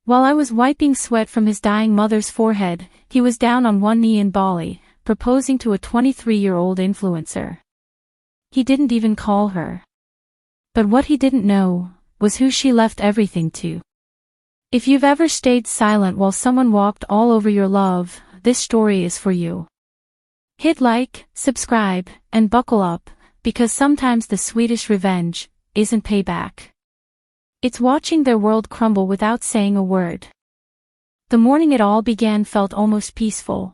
While I was wiping sweat from his dying mother's forehead, he was down on one knee in Bali, proposing to a 23-year-old influencer. He didn't even call her. But what he didn't know was who she left everything to. If you've ever stayed silent while someone walked all over your love, this story is for you. Hit like, subscribe, and buckle up, because sometimes the sweetest revenge isn't payback. It's watching their world crumble without saying a word. The morning it all began felt almost peaceful.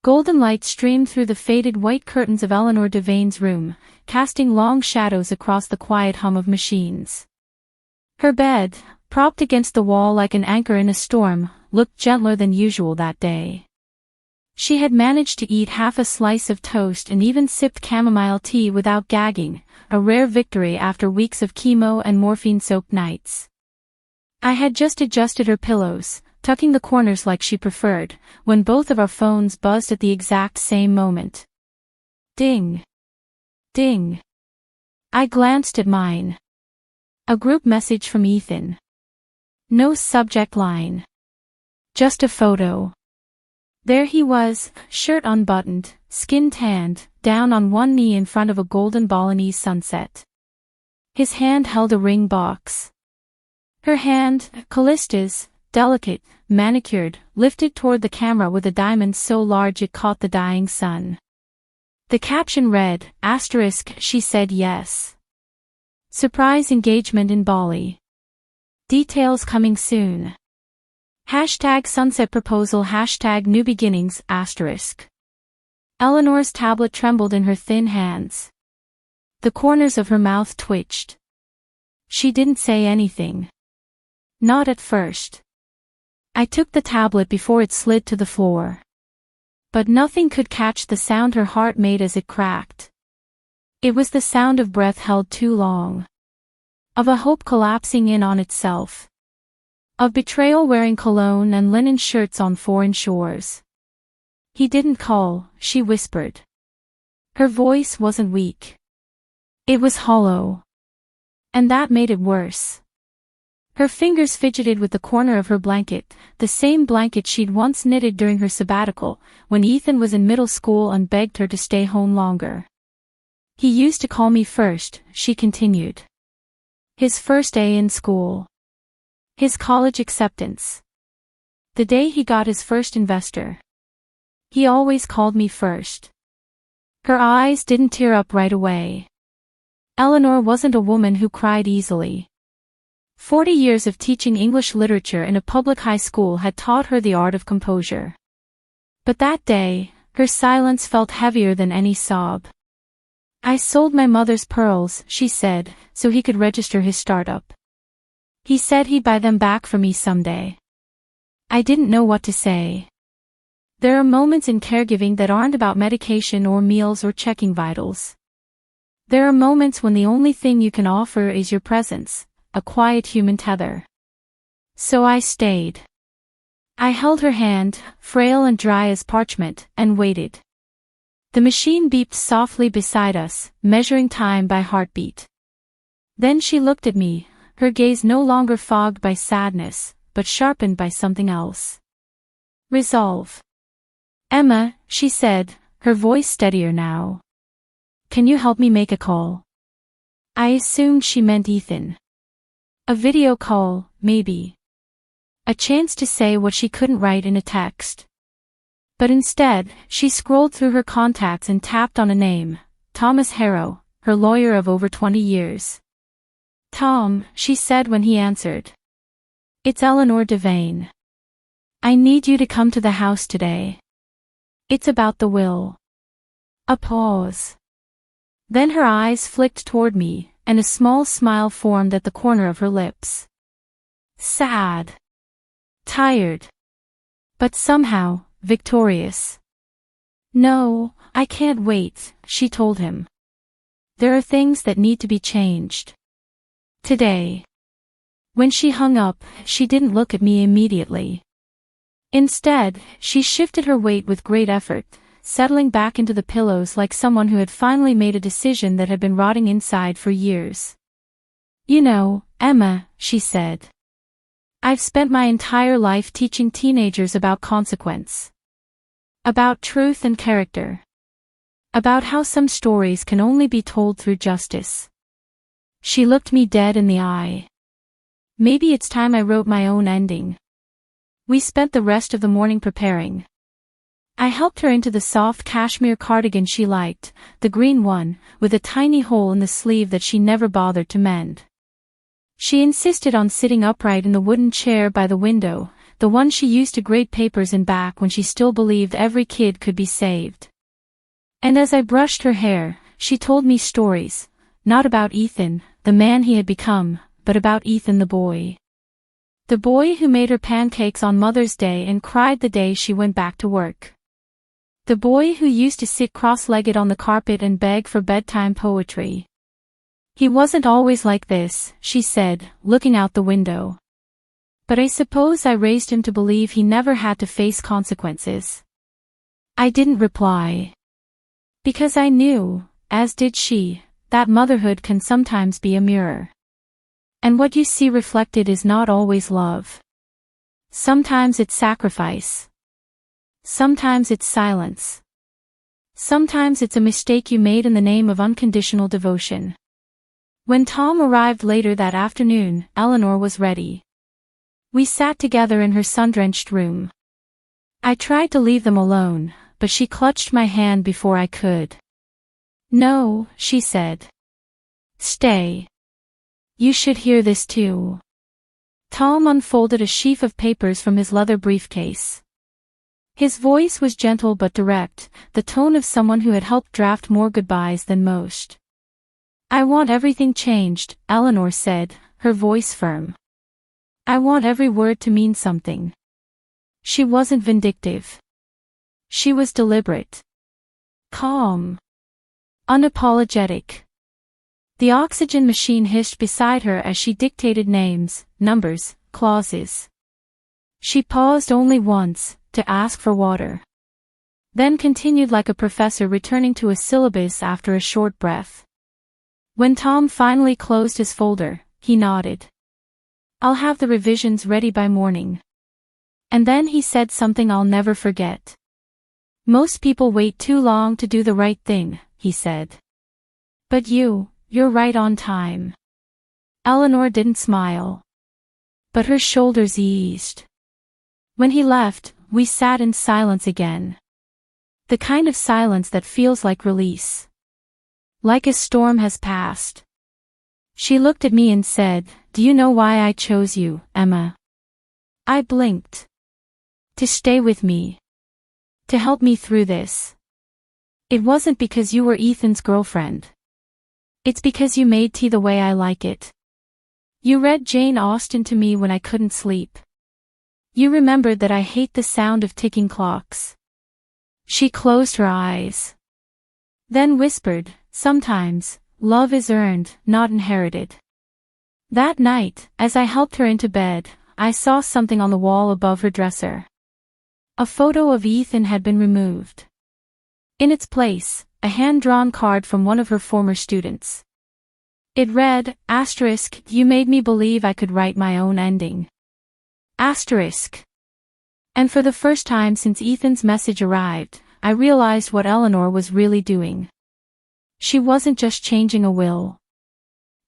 Golden light streamed through the faded white curtains of Eleanor Devaine's room, casting long shadows across the quiet hum of machines. Her bed, propped against the wall like an anchor in a storm, looked gentler than usual that day. She had managed to eat half a slice of toast and even sipped chamomile tea without gagging, a rare victory after weeks of chemo and morphine-soaked nights. I had just adjusted her pillows, tucking the corners like she preferred, when both of our phones buzzed at the exact same moment. Ding. Ding. I glanced at mine. A group message from Ethan. No subject line. Just a photo. There he was, shirt unbuttoned, skin tanned, down on one knee in front of a golden Balinese sunset. His hand held a ring box. Her hand, Callista's, delicate, manicured, lifted toward the camera with a diamond so large it caught the dying sun. The caption read, *, she said yes. Surprise engagement in Bali. Details coming soon. #sunset proposal #new beginnings *. Eleanor's tablet trembled in her thin hands. The corners of her mouth twitched. She didn't say anything. Not at first. I took the tablet before it slid to the floor. But nothing could catch the sound her heart made as it cracked. It was the sound of breath held too long. Of a hope collapsing in on itself. Of betrayal wearing cologne and linen shirts on foreign shores. He didn't call, she whispered. Her voice wasn't weak. It was hollow. And that made it worse. Her fingers fidgeted with the corner of her blanket, the same blanket she'd once knitted during her sabbatical, when Ethan was in middle school and begged her to stay home longer. He used to call me first, she continued. His first day in school. His college acceptance. The day he got his first investor. He always called me first. Her eyes didn't tear up right away. Eleanor wasn't a woman who cried easily. 40 years of teaching English literature in a public high school had taught her the art of composure. But that day, her silence felt heavier than any sob. I sold my mother's pearls, she said, so he could register his startup. He said he'd buy them back for me someday. I didn't know what to say. There are moments in caregiving that aren't about medication or meals or checking vitals. There are moments when the only thing you can offer is your presence, a quiet human tether. So I stayed. I held her hand, frail and dry as parchment, and waited. The machine beeped softly beside us, measuring time by heartbeat. Then she looked at me, her gaze no longer fogged by sadness, but sharpened by something else. Resolve. Emma, she said, her voice steadier now. Can you help me make a call? I assumed she meant Ethan. A video call, maybe. A chance to say what she couldn't write in a text. But instead, she scrolled through her contacts and tapped on a name, Thomas Harrow, her lawyer of over 20 years. Tom, she said when he answered. It's Eleanor Devane. I need you to come to the house today. It's about the will. A pause. Then her eyes flicked toward me, and a small smile formed at the corner of her lips. Sad. Tired. But somehow, victorious. No, I can't wait, she told him. There are things that need to be changed. Today. When she hung up, she didn't look at me immediately. Instead, she shifted her weight with great effort, settling back into the pillows like someone who had finally made a decision that had been rotting inside for years. You know, Emma, she said. I've spent my entire life teaching teenagers about consequence. About truth and character. About how some stories can only be told through justice. She looked me dead in the eye. Maybe it's time I wrote my own ending. We spent the rest of the morning preparing. I helped her into the soft cashmere cardigan she liked, the green one, with a tiny hole in the sleeve that she never bothered to mend. She insisted on sitting upright in the wooden chair by the window, the one she used to grade papers in back when she still believed every kid could be saved. And as I brushed her hair, she told me stories, not about Ethan, the man he had become, but about Ethan the boy. The boy who made her pancakes on Mother's Day and cried the day she went back to work. The boy who used to sit cross-legged on the carpet and beg for bedtime poetry. He wasn't always like this, she said, looking out the window. But I suppose I raised him to believe he never had to face consequences. I didn't reply. Because I knew, as did she, that motherhood can sometimes be a mirror. And what you see reflected is not always love. Sometimes it's sacrifice. Sometimes it's silence. Sometimes it's a mistake you made in the name of unconditional devotion. When Tom arrived later that afternoon, Eleanor was ready. We sat together in her sun-drenched room. I tried to leave them alone, but she clutched my hand before I could. No, she said. Stay. You should hear this too. Tom unfolded a sheaf of papers from his leather briefcase. His voice was gentle but direct, the tone of someone who had helped draft more goodbyes than most. I want everything changed, Eleanor said, her voice firm. I want every word to mean something. She wasn't vindictive. She was deliberate. Calm. Unapologetic. The oxygen machine hissed beside her as she dictated names, numbers, clauses. She paused only once, to ask for water. Then continued like a professor returning to a syllabus after a short breath. When Tom finally closed his folder, he nodded. I'll have the revisions ready by morning. And then he said something I'll never forget. Most people wait too long to do the right thing, he said. But you're right on time. Eleanor didn't smile. But her shoulders eased. When he left, we sat in silence again. The kind of silence that feels like release. Like a storm has passed. She looked at me and said, "Do you know why I chose you, Emma?" I blinked. To stay with me. To help me through this. It wasn't because you were Ethan's girlfriend. It's because you made tea the way I like it. You read Jane Austen to me when I couldn't sleep. You remembered that I hate the sound of ticking clocks. She closed her eyes. Then whispered, sometimes, love is earned, not inherited. That night, as I helped her into bed, I saw something on the wall above her dresser. A photo of Ethan had been removed. In its place, a hand-drawn card from one of her former students. It read, asterisk, you made me believe I could write my own ending. Asterisk. And for the first time since Ethan's message arrived, I realized what Eleanor was really doing. She wasn't just changing a will.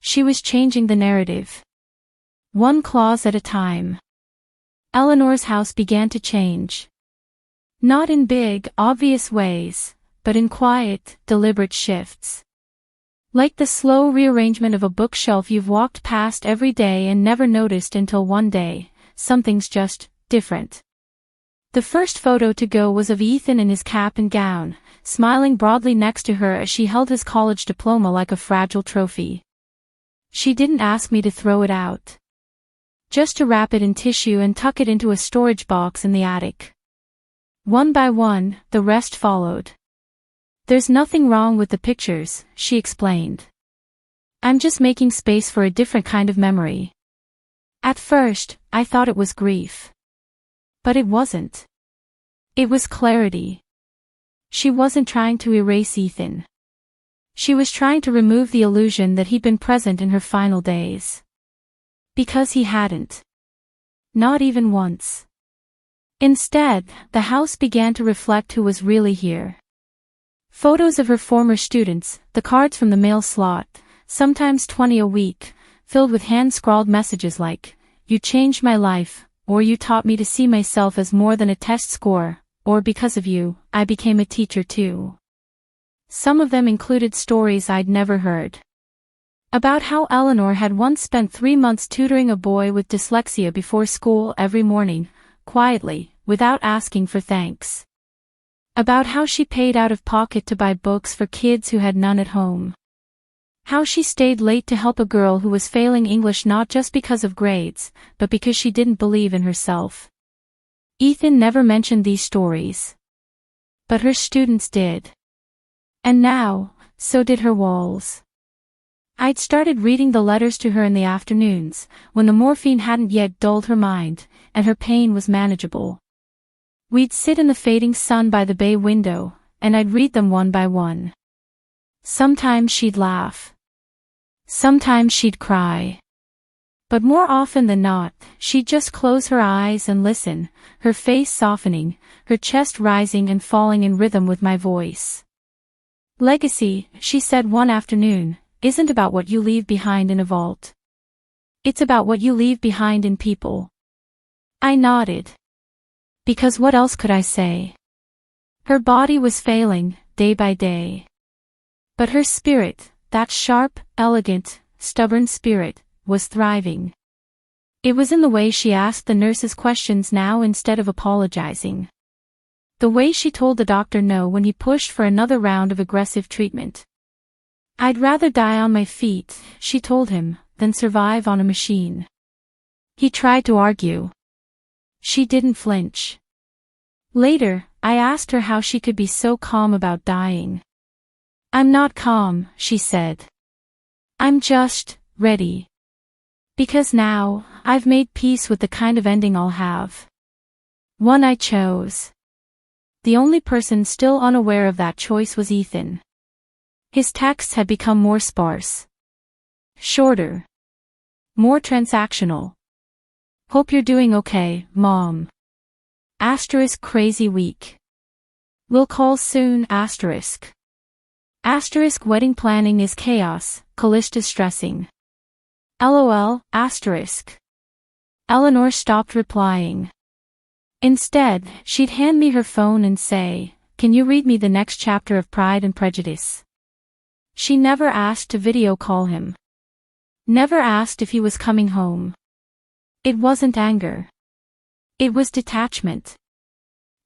She was changing the narrative. One clause at a time. Eleanor's house began to change. Not in big, obvious ways, but in quiet, deliberate shifts. Like the slow rearrangement of a bookshelf you've walked past every day and never noticed until one day, something's just different. The first photo to go was of Ethan in his cap and gown, smiling broadly next to her as she held his college diploma like a fragile trophy. She didn't ask me to throw it out. Just to wrap it in tissue and tuck it into a storage box in the attic. One by one, the rest followed. There's nothing wrong with the pictures, she explained. I'm just making space for a different kind of memory. At first, I thought it was grief. But it wasn't. It was clarity. She wasn't trying to erase Ethan. She was trying to remove the illusion that he'd been present in her final days. Because he hadn't. Not even once. Instead, the house began to reflect who was really here. Photos of her former students, the cards from the mail slot, sometimes 20 a week, filled with hand-scrawled messages like, "You changed my life," or "You taught me to see myself as more than a test score," or "Because of you, I became a teacher too." Some of them included stories I'd never heard. About how Eleanor had once spent 3 months tutoring a boy with dyslexia before school every morning, quietly, without asking for thanks. About how she paid out of pocket to buy books for kids who had none at home. How she stayed late to help a girl who was failing English not just because of grades, but because she didn't believe in herself. Ethan never mentioned these stories. But her students did. And now, so did her walls. I'd started reading the letters to her in the afternoons, when the morphine hadn't yet dulled her mind, and her pain was manageable. We'd sit in the fading sun by the bay window, and I'd read them one by one. Sometimes she'd laugh. Sometimes she'd cry. But more often than not, she'd just close her eyes and listen, her face softening, her chest rising and falling in rhythm with my voice. "Legacy," she said one afternoon, "isn't about what you leave behind in a vault. It's about what you leave behind in people." I nodded. Because what else could I say? Her body was failing, day by day. But her spirit, that sharp, elegant, stubborn spirit, was thriving. It was in the way she asked the nurses questions now instead of apologizing. The way she told the doctor no when he pushed for another round of aggressive treatment. "I'd rather die on my feet," she told him, "than survive on a machine." He tried to argue. She didn't flinch. Later, I asked her how she could be so calm about dying. "I'm not calm," she said. "I'm just ready. Because now, I've made peace with the kind of ending I'll have. One I chose." The only person still unaware of that choice was Ethan. His texts had become more sparse. Shorter. More transactional. "Hope you're doing okay, Mom. Asterisk crazy week. Will call soon, asterisk. Asterisk wedding planning is chaos, Callista's stressing. LOL, asterisk." Eleanor stopped replying. Instead, she'd hand me her phone and say, "Can you read me the next chapter of Pride and Prejudice?" She never asked to video call him. Never asked if he was coming home. It wasn't anger. It was detachment.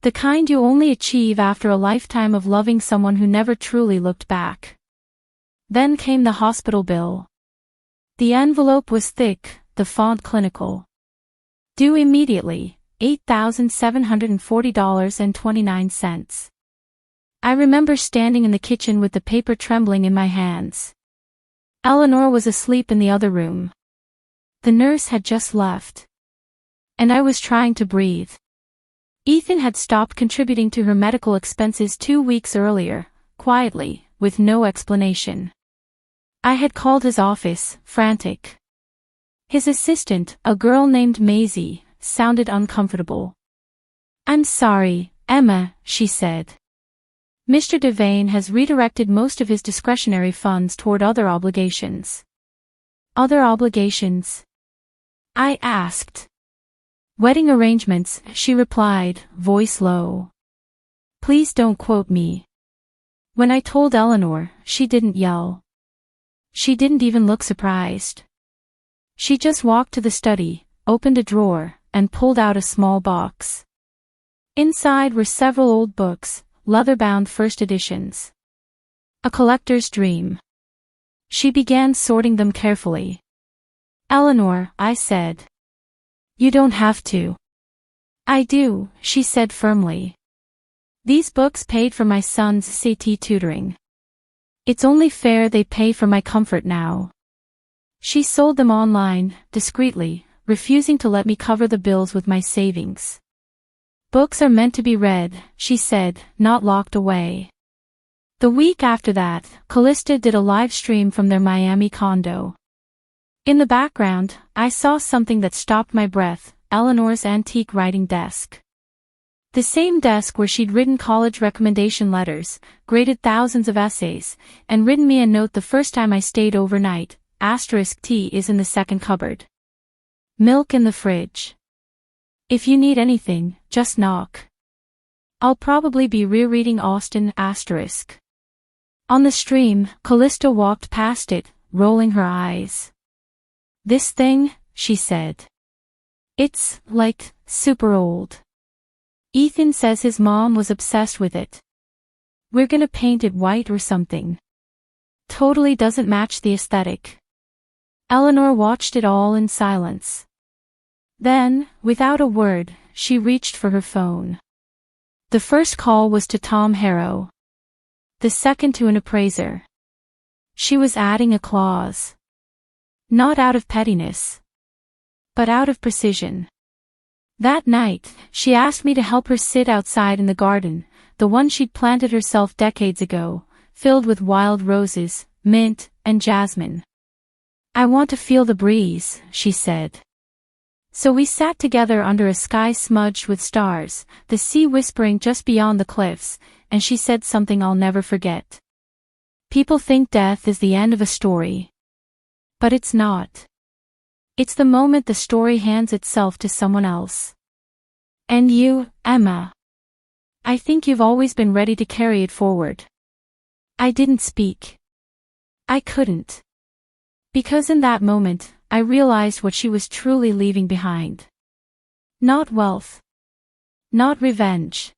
The kind you only achieve after a lifetime of loving someone who never truly looked back. Then came the hospital bill. The envelope was thick, the font clinical. Due immediately, $8,740.29. I remember standing in the kitchen with the paper trembling in my hands. Eleanor was asleep in the other room. The nurse had just left. And I was trying to breathe. Ethan had stopped contributing to her medical expenses 2 weeks earlier, quietly, with no explanation. I had called his office, frantic. His assistant, a girl named Maisie, sounded uncomfortable. "I'm sorry, Emma," she said. "Mr. Devane has redirected most of his discretionary funds toward other obligations." "Other obligations?" I asked. "Wedding arrangements," she replied, voice low. "Please don't quote me." When I told Eleanor, she didn't yell. She didn't even look surprised. She just walked to the study, opened a drawer, and pulled out a small box. Inside were several old books, leather-bound first editions. A collector's dream. She began sorting them carefully. "Eleanor," I said. "You don't have to." "I do," she said firmly. "These books paid for my son's SAT tutoring. It's only fair they pay for my comfort now." She sold them online, discreetly, refusing to let me cover the bills with my savings. "Books are meant to be read," she said, "not locked away." The week after that, Callista did a live stream from their Miami condo. In the background, I saw something that stopped my breath, Eleanor's antique writing desk. The same desk where she'd written college recommendation letters, graded thousands of essays, and written me a note the first time I stayed overnight. *Tea is in the second cupboard. Milk in the fridge. If you need anything, just knock. I'll probably be rereading Austen. On the stream, Callista walked past it, rolling her eyes. This thing, she said. It's, like, super old. Ethan says his mom was obsessed with it. We're gonna paint it white or something. Totally doesn't match the aesthetic. Eleanor watched it all in silence. Then, without a word, she reached for her phone. The first call was to Tom Harrow. The second to an appraiser. She was adding a clause. Not out of pettiness, but out of precision. That night, she asked me to help her sit outside in the garden, the one she'd planted herself decades ago, filled with wild roses, mint, and jasmine. I want to feel the breeze, she said. So we sat together under a sky smudged with stars, the sea whispering just beyond the cliffs, and she said something I'll never forget. People think death is the end of a story. But it's not. It's the moment the story hands itself to someone else. And you, Emma. I think you've always been ready to carry it forward. I didn't speak. I couldn't. Because in that moment, I realized what she was truly leaving behind. Not wealth. Not revenge.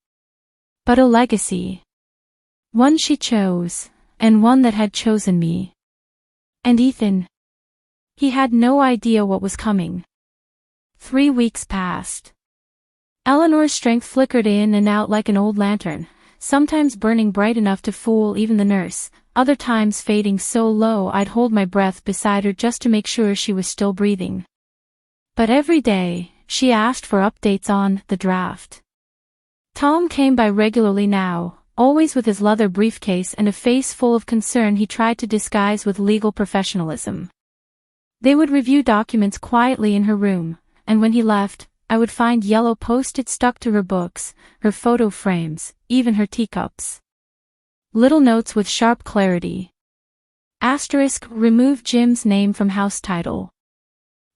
But a legacy. One she chose, and one that had chosen me. And Ethan. He had no idea what was coming. 3 weeks passed. Eleanor's strength flickered in and out like an old lantern, sometimes burning bright enough to fool even the nurse, other times fading so low I'd hold my breath beside her just to make sure she was still breathing. But every day, she asked for updates on the draft. Tom came by regularly now, always with his leather briefcase and a face full of concern he tried to disguise with legal professionalism. They would review documents quietly in her room, and when he left, I would find yellow post-its stuck to her books, her photo frames, even her teacups. Little notes with sharp clarity. Remove Jim's name from house title.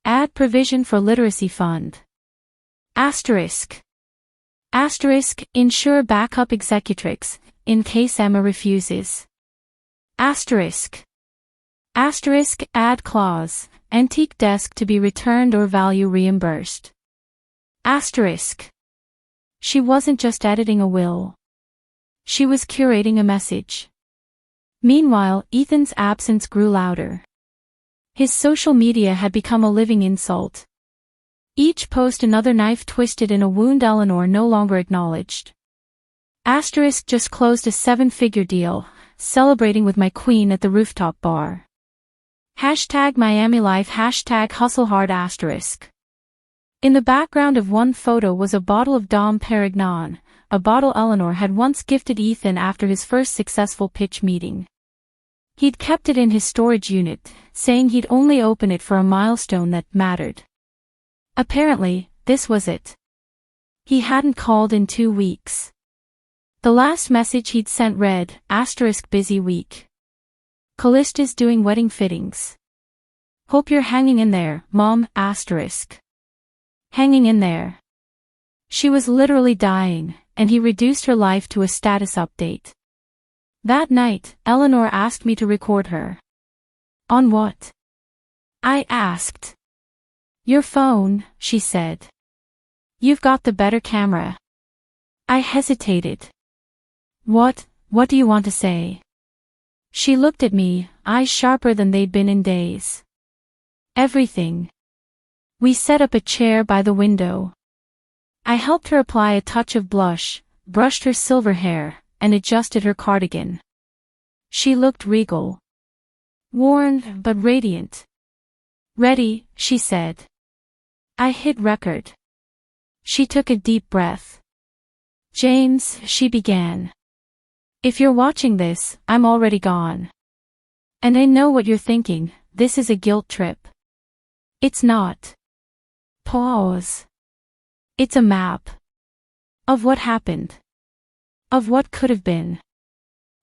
Add provision for literacy fund. Ensure backup executrix, in case Emma refuses. Add clause, antique desk to be returned or value reimbursed. She wasn't just editing a will. She was curating a message. Meanwhile, Ethan's absence grew louder. His social media had become a living insult. Each post another knife twisted in a wound Eleanor no longer acknowledged. Just closed a 7-figure deal, celebrating with my queen at the rooftop bar. #Miami Life #Hustle Hard In the background of one photo was a bottle of Dom Perignon, a bottle Eleanor had once gifted Ethan after his first successful pitch meeting. He'd kept it in his storage unit, saying he'd only open it for a milestone that mattered. Apparently, this was it. He hadn't called in 2 weeks. The last message he'd sent read, *busy week. Callista's doing wedding fittings. Hope you're hanging in there, Mom, Hanging in there. She was literally dying, and he reduced her life to a status update. That night, Eleanor asked me to record her. On what? I asked. Your phone, she said. You've got the better camera. I hesitated. What do you want to say? She looked at me, eyes sharper than they'd been in days. Everything. We set up a chair by the window. I helped her apply a touch of blush, brushed her silver hair, and adjusted her cardigan. She looked regal. Worn, but radiant. Ready, she said. I hit record. She took a deep breath. James, she began. If you're watching this, I'm already gone. And I know what you're thinking, this is a guilt trip. It's not. Pause. It's a map. Of what happened. Of what could have been.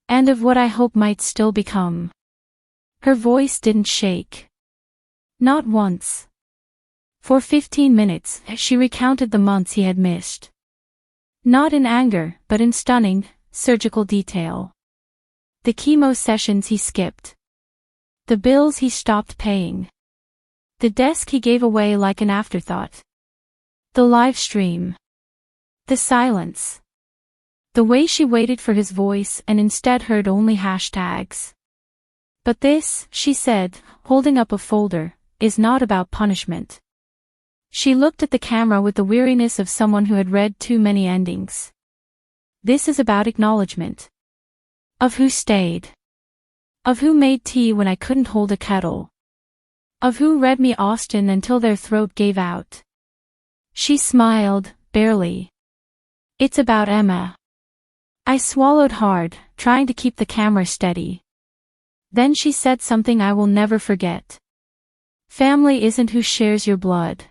And of what I hope might still become. Her voice didn't shake. Not once. For 15 minutes, she recounted the months he had missed. Not in anger, but in stunning, surgical detail. The chemo sessions he skipped. The bills he stopped paying. The desk he gave away like an afterthought. The live stream. The silence. The way she waited for his voice and instead heard only hashtags. But this, she said, holding up a folder, is not about punishment. She looked at the camera with the weariness of someone who had read too many endings. This is about acknowledgement. Of who stayed. Of who made tea when I couldn't hold a kettle. Of who read me Austen until their throat gave out. She smiled, barely. It's about Emma. I swallowed hard, trying to keep the camera steady. Then she said something I will never forget. Family isn't who shares your blood.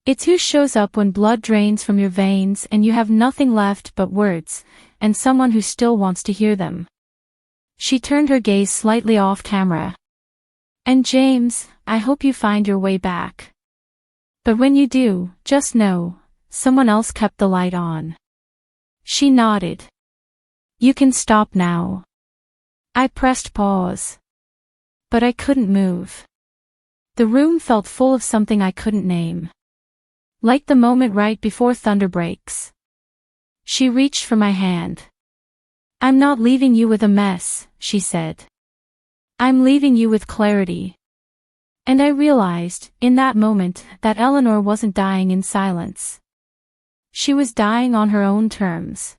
It's who shows up when blood drains from your veins and you have nothing left but words, and someone who still wants to hear them. She turned her gaze slightly off camera. And James, I hope you find your way back. But when you do, just know, someone else kept the light on. She nodded. You can stop now. I pressed pause. But I couldn't move. The room felt full of something I couldn't name. Like the moment right before thunder breaks. She reached for my hand. I'm not leaving you with a mess, she said. I'm leaving you with clarity. And I realized, in that moment, that Eleanor wasn't dying in silence. She was dying on her own terms.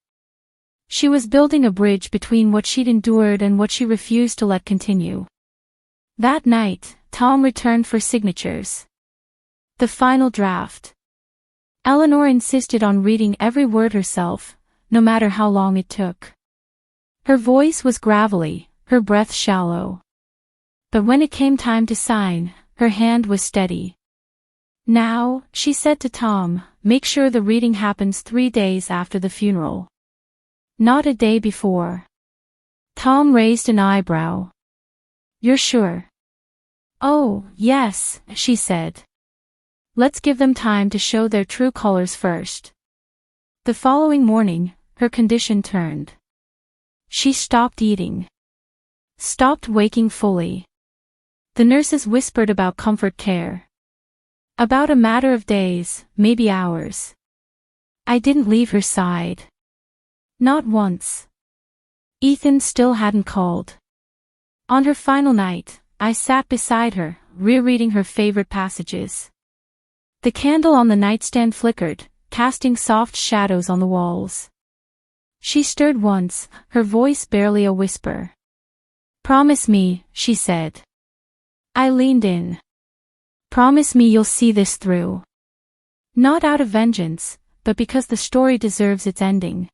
She was building a bridge between what she'd endured and what she refused to let continue. That night, Tom returned for signatures. The final draft. Eleanor insisted on reading every word herself, no matter how long it took. Her voice was gravelly, her breath shallow. But when it came time to sign, her hand was steady. Now, she said to Tom, make sure the reading happens 3 days after the funeral. Not a day before. Tom raised an eyebrow. You're sure? Oh, yes, she said. Let's give them time to show their true colors first. The following morning, her condition turned. She stopped eating. Stopped waking fully. The nurses whispered about comfort care. About a matter of days, maybe hours. I didn't leave her side. Not once. Ethan still hadn't called. On her final night, I sat beside her, rereading her favorite passages. The candle on the nightstand flickered, casting soft shadows on the walls. She stirred once, her voice barely a whisper. Promise me, she said. I leaned in. Promise me you'll see this through. Not out of vengeance, but because the story deserves its ending.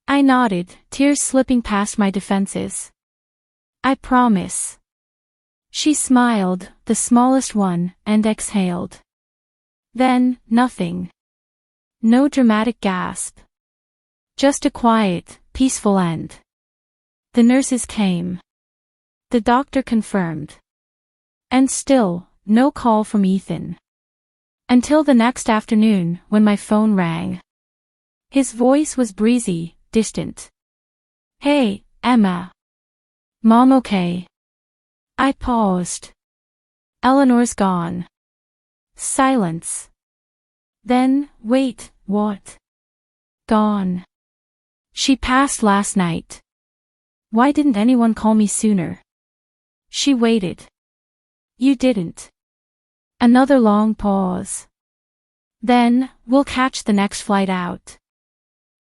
I nodded, tears slipping past my defenses. I promise. She smiled, the smallest one, and exhaled. Then, nothing. No dramatic gasp. Just a quiet, peaceful end. The nurses came. The doctor confirmed. And still, no call from Ethan. Until the next afternoon, when my phone rang. His voice was breezy, distant. Hey, Emma. Mom okay? I paused. Eleanor's gone. Silence. Then, wait, what? Gone. She passed last night. Why didn't anyone call me sooner? She waited. You didn't. Another long pause. Then, we'll catch the next flight out.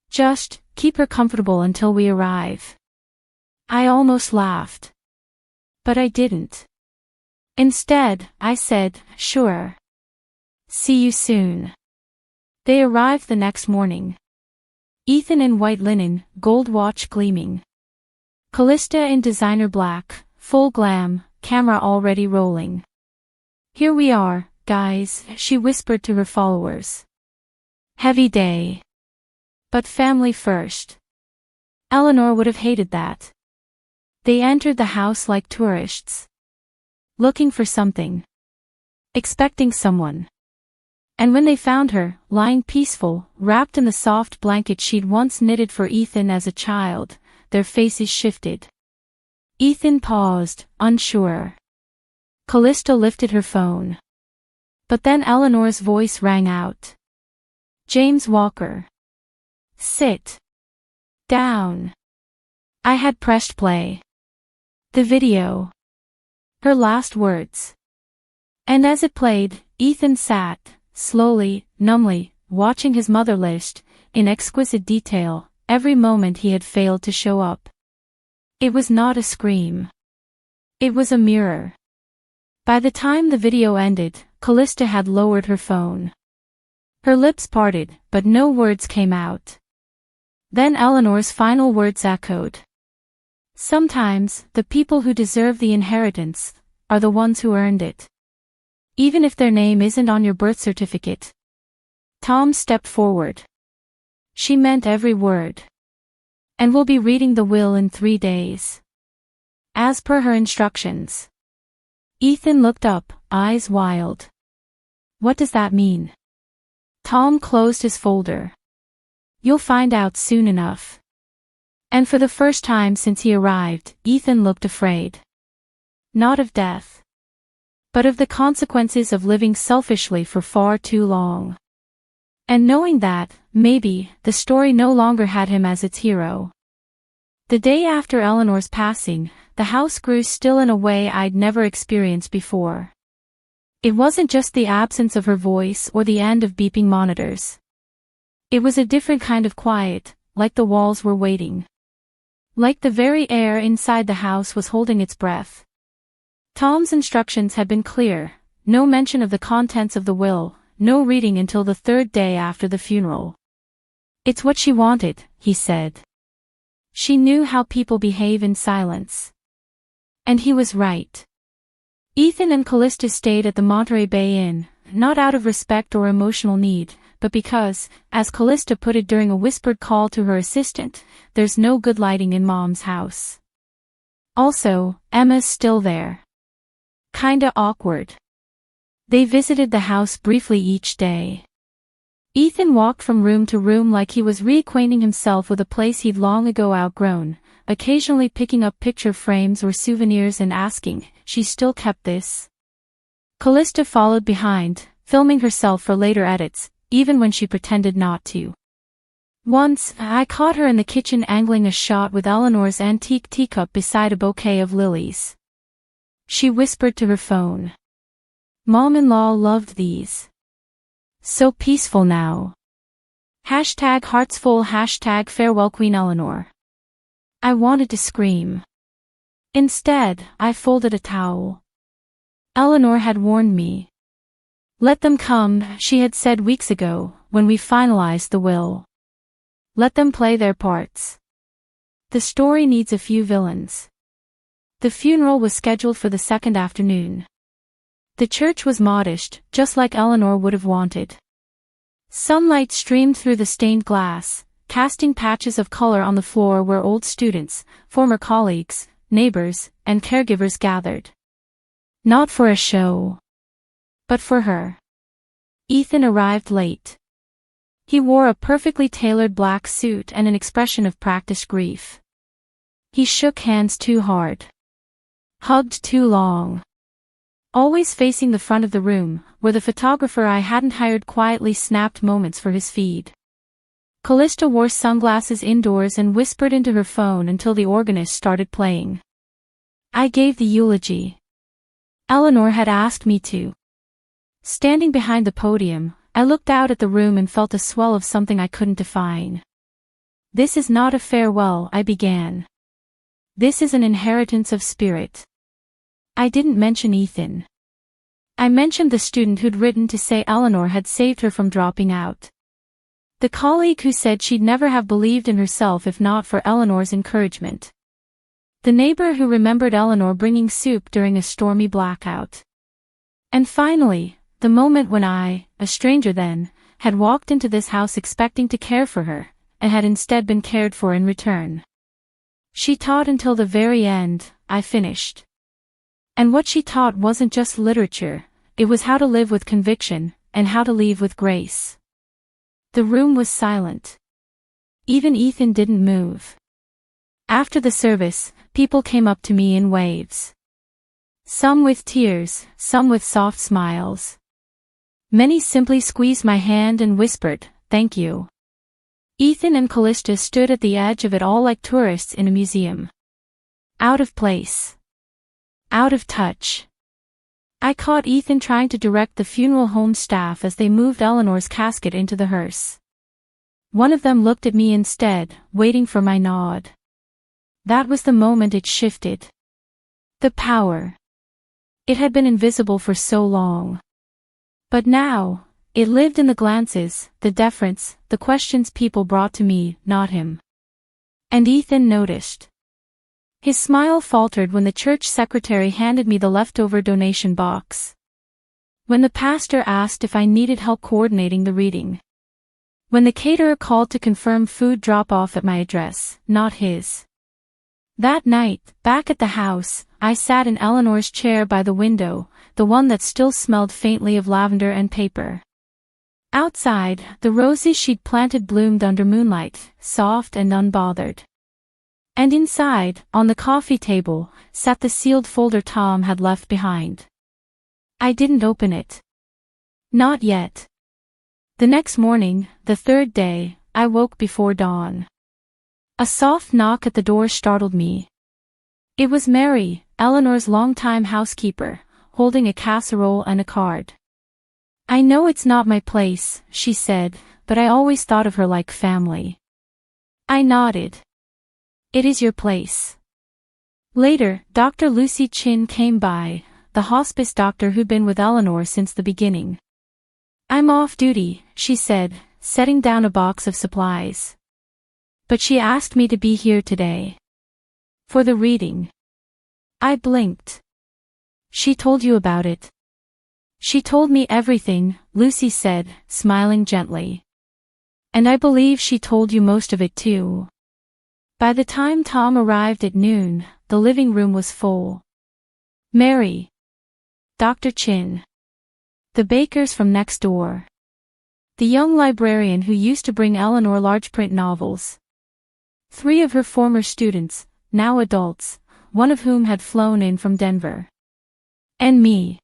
Just, keep her comfortable until we arrive. I almost laughed. But I didn't. Instead, I said, sure. See you soon. They arrived the next morning. Ethan in white linen, gold watch gleaming. Callista in designer black, full glam, camera already rolling. Here we are, guys, she whispered to her followers. Heavy day. But family first. Eleanor would have hated that. They entered the house like tourists. Looking for something. Expecting someone. And when they found her, lying peaceful, wrapped in the soft blanket she'd once knitted for Ethan as a child, their faces shifted. Ethan paused, unsure. Callista lifted her phone. But then Eleanor's voice rang out. James Walker. Sit. Down. I had pressed play. The video. Her last words. And as it played, Ethan sat, slowly, numbly, watching his mother list, in exquisite detail, every moment he had failed to show up. It was not a scream. It was a mirror. By the time the video ended, Callista had lowered her phone. Her lips parted, but no words came out. Then Eleanor's final words echoed. Sometimes, the people who deserve the inheritance are the ones who earned it. Even if their name isn't on your birth certificate. Tom stepped forward. She meant every word. And we'll be reading the will in 3 days. As per her instructions. Ethan looked up, eyes wild. What does that mean? Tom closed his folder. You'll find out soon enough. And for the first time since he arrived, Ethan looked afraid. Not of death. But of the consequences of living selfishly for far too long. And knowing that, maybe, the story no longer had him as its hero. The day after Eleanor's passing, the house grew still in a way I'd never experienced before. It wasn't just the absence of her voice or the end of beeping monitors. It was a different kind of quiet, like the walls were waiting. Like the very air inside the house was holding its breath. Tom's instructions had been clear, no mention of the contents of the will, no reading until the 3rd day after the funeral. It's what she wanted, he said. She knew how people behave in silence. And he was right. Ethan and Callista stayed at the Monterey Bay Inn, not out of respect or emotional need, but because, as Callista put it during a whispered call to her assistant, there's no good lighting in Mom's house. Also, Emma's still there. Kinda awkward. They visited the house briefly each day. Ethan walked from room to room like he was reacquainting himself with a place he'd long ago outgrown, occasionally picking up picture frames or souvenirs and asking, she still kept this? Callista followed behind, filming herself for later edits, even when she pretended not to. Once, I caught her in the kitchen angling a shot with Eleanor's antique teacup beside a bouquet of lilies. She whispered to her phone. Mom-in-law loved these. So peaceful now. #heartsfull #farewell Queen Eleanor. I wanted to scream. Instead, I folded a towel. Eleanor had warned me. Let them come, she had said weeks ago, when we finalized the will. Let them play their parts. The story needs a few villains. The funeral was scheduled for the 2nd afternoon. The church was modest, just like Eleanor would have wanted. Sunlight streamed through the stained glass, casting patches of color on the floor where old students, former colleagues, neighbors, and caregivers gathered. Not for a show. But for her. Ethan arrived late. He wore a perfectly tailored black suit and an expression of practiced grief. He shook hands too hard. Hugged too long. Always facing the front of the room, where the photographer I hadn't hired quietly snapped moments for his feed. Callista wore sunglasses indoors and whispered into her phone until the organist started playing. I gave the eulogy. Eleanor had asked me to. Standing behind the podium, I looked out at the room and felt a swell of something I couldn't define. This is not a farewell, I began. This is an inheritance of spirit. I didn't mention Ethan. I mentioned the student who'd written to say Eleanor had saved her from dropping out. The colleague who said she'd never have believed in herself if not for Eleanor's encouragement. The neighbor who remembered Eleanor bringing soup during a stormy blackout. And finally, the moment when I, a stranger then, had walked into this house expecting to care for her, and had instead been cared for in return. She taught until the very end, I finished. And what she taught wasn't just literature, it was how to live with conviction, and how to leave with grace. The room was silent. Even Ethan didn't move. After the service, people came up to me in waves. Some with tears, some with soft smiles. Many simply squeezed my hand and whispered, "Thank you." Ethan and Callista stood at the edge of it all like tourists in a museum. Out of place. Out of touch. I caught Ethan trying to direct the funeral home staff as they moved Eleanor's casket into the hearse. One of them looked at me instead, waiting for my nod. That was the moment it shifted. The power. It had been invisible for so long. But now, it lived in the glances, the deference, the questions people brought to me, not him. And Ethan noticed. His smile faltered when the church secretary handed me the leftover donation box. When the pastor asked if I needed help coordinating the reading. When the caterer called to confirm food drop-off at my address, not his. That night, back at the house, I sat in Eleanor's chair by the window, the one that still smelled faintly of lavender and paper. Outside, the roses she'd planted bloomed under moonlight, soft and unbothered. And inside, on the coffee table, sat the sealed folder Tom had left behind. I didn't open it. Not yet. The next morning, the third day, I woke before dawn. A soft knock at the door startled me. It was Mary, Eleanor's longtime housekeeper, holding a casserole and a card. "I know it's not my place," she said, "but I always thought of her like family." I nodded. "It is your place." Later, Dr. Lucy Chin came by, the hospice doctor who'd been with Eleanor since the beginning. "I'm off duty," she said, setting down a box of supplies. "But she asked me to be here today. For the reading." I blinked. "She told you about it?" "She told me everything," Lucy said, smiling gently. "And I believe she told you most of it too." By the time Tom arrived at noon, the living room was full. Mary. Dr. Chin. The bakers from next door. The young librarian who used to bring Eleanor large print novels. 3 of her former students, now adults, one of whom had flown in from Denver. And me.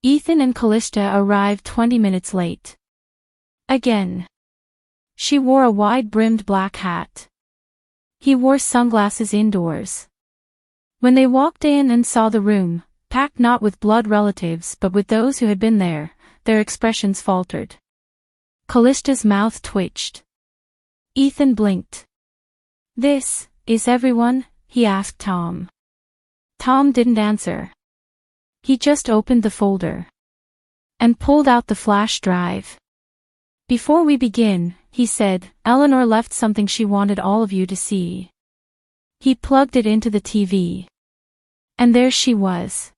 Ethan and Callista arrived 20 minutes late. Again. She wore a wide-brimmed black hat. He wore sunglasses indoors. When they walked in and saw the room, packed not with blood relatives but with those who had been there, their expressions faltered. Callista's mouth twitched. Ethan blinked. "This is everyone?" he asked Tom. Tom didn't answer. He just opened the folder. And pulled out the flash drive. "Before we begin," he said, "Eleanor left something she wanted all of you to see." He plugged it into the TV. And there she was.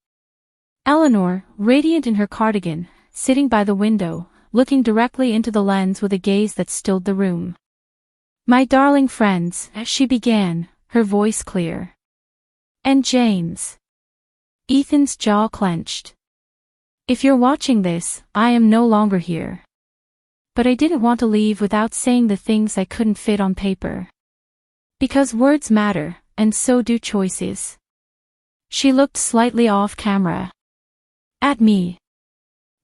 Eleanor, radiant in her cardigan, sitting by the window, looking directly into the lens with a gaze that stilled the room. "My darling friends," she began, her voice clear. "And James." Ethan's jaw clenched. "If you're watching this, I am no longer here. But I didn't want to leave without saying the things I couldn't fit on paper. Because words matter, and so do choices." She looked slightly off camera. At me.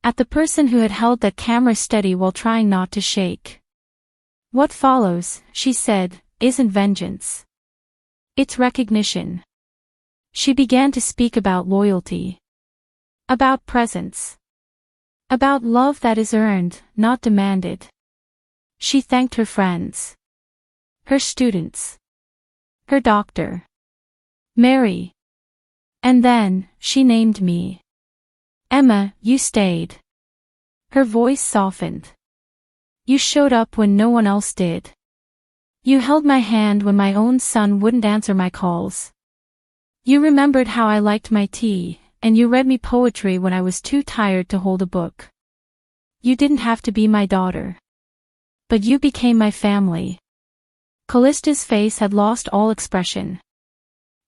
At the person who had held that camera steady while trying not to shake. "What follows," she said, "isn't vengeance. It's recognition." She began to speak about loyalty. About presence. About love that is earned, not demanded. She thanked her friends. Her students. Her doctor. Mary. And then, she named me. "Emma, you stayed." Her voice softened. "You showed up when no one else did. You held my hand when my own son wouldn't answer my calls. You remembered how I liked my tea, and you read me poetry when I was too tired to hold a book. You didn't have to be my daughter. But you became my family. Callista's face had lost all expression.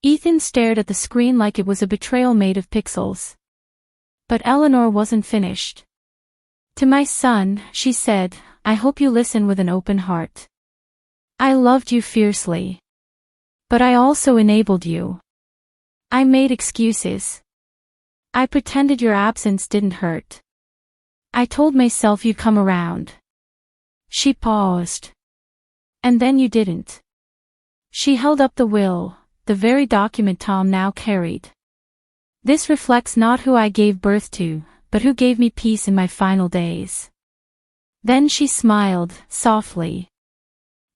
Ethan stared at the screen like it was a betrayal made of pixels. But Eleanor wasn't finished. To my son, she said, I hope you listen with an open heart. I loved you fiercely. But I also enabled you. I made excuses. I pretended your absence didn't hurt. I told myself you'd come around. She paused. And then you didn't. She held up the will, the very document Tom now carried. This reflects not who I gave birth to, but who gave me peace in my final days. Then she smiled, softly.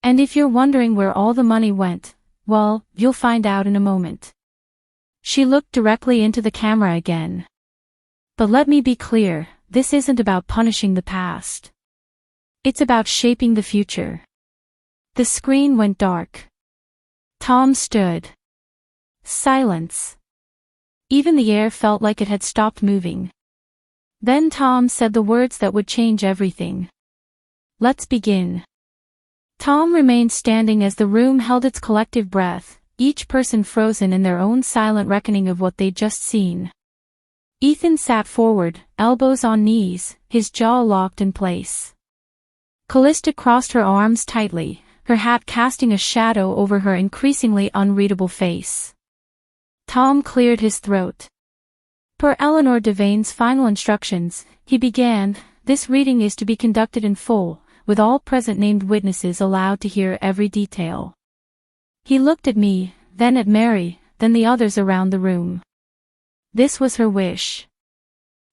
And if you're wondering where all the money went, well, you'll find out in a moment. She looked directly into the camera again. But let me be clear, this isn't about punishing the past. It's about shaping the future. The screen went dark. Tom stood. Silence. Even the air felt like it had stopped moving. Then Tom said the words that would change everything. Let's begin. Tom remained standing as the room held its collective breath, each person frozen in their own silent reckoning of what they'd just seen. Ethan sat forward, elbows on knees, his jaw locked in place. Callista crossed her arms tightly, her hat casting a shadow over her increasingly unreadable face. Tom cleared his throat. Per Eleanor Devane's final instructions, he began, this reading is to be conducted in full, with all present named witnesses allowed to hear every detail. He looked at me, then at Mary, then the others around the room. This was her wish.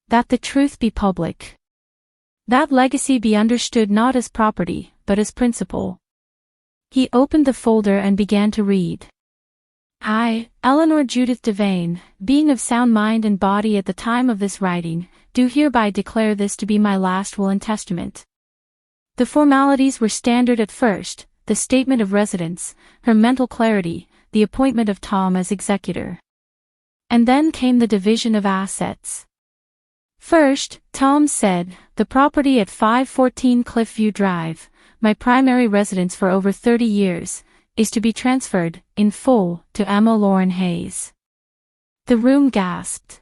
That the truth be public. That legacy be understood not as property, but as principle. He opened the folder and began to read. I, Eleanor Judith Devane, being of sound mind and body at the time of this writing, do hereby declare this to be my last will and testament. The formalities were standard at first, the statement of residence, her mental clarity, the appointment of Tom as executor. And then came the division of assets. First, Tom said, the property at 514 Cliffview Drive, my primary residence for over 30 years, is to be transferred, in full, to Emma Lauren Hayes. The room gasped.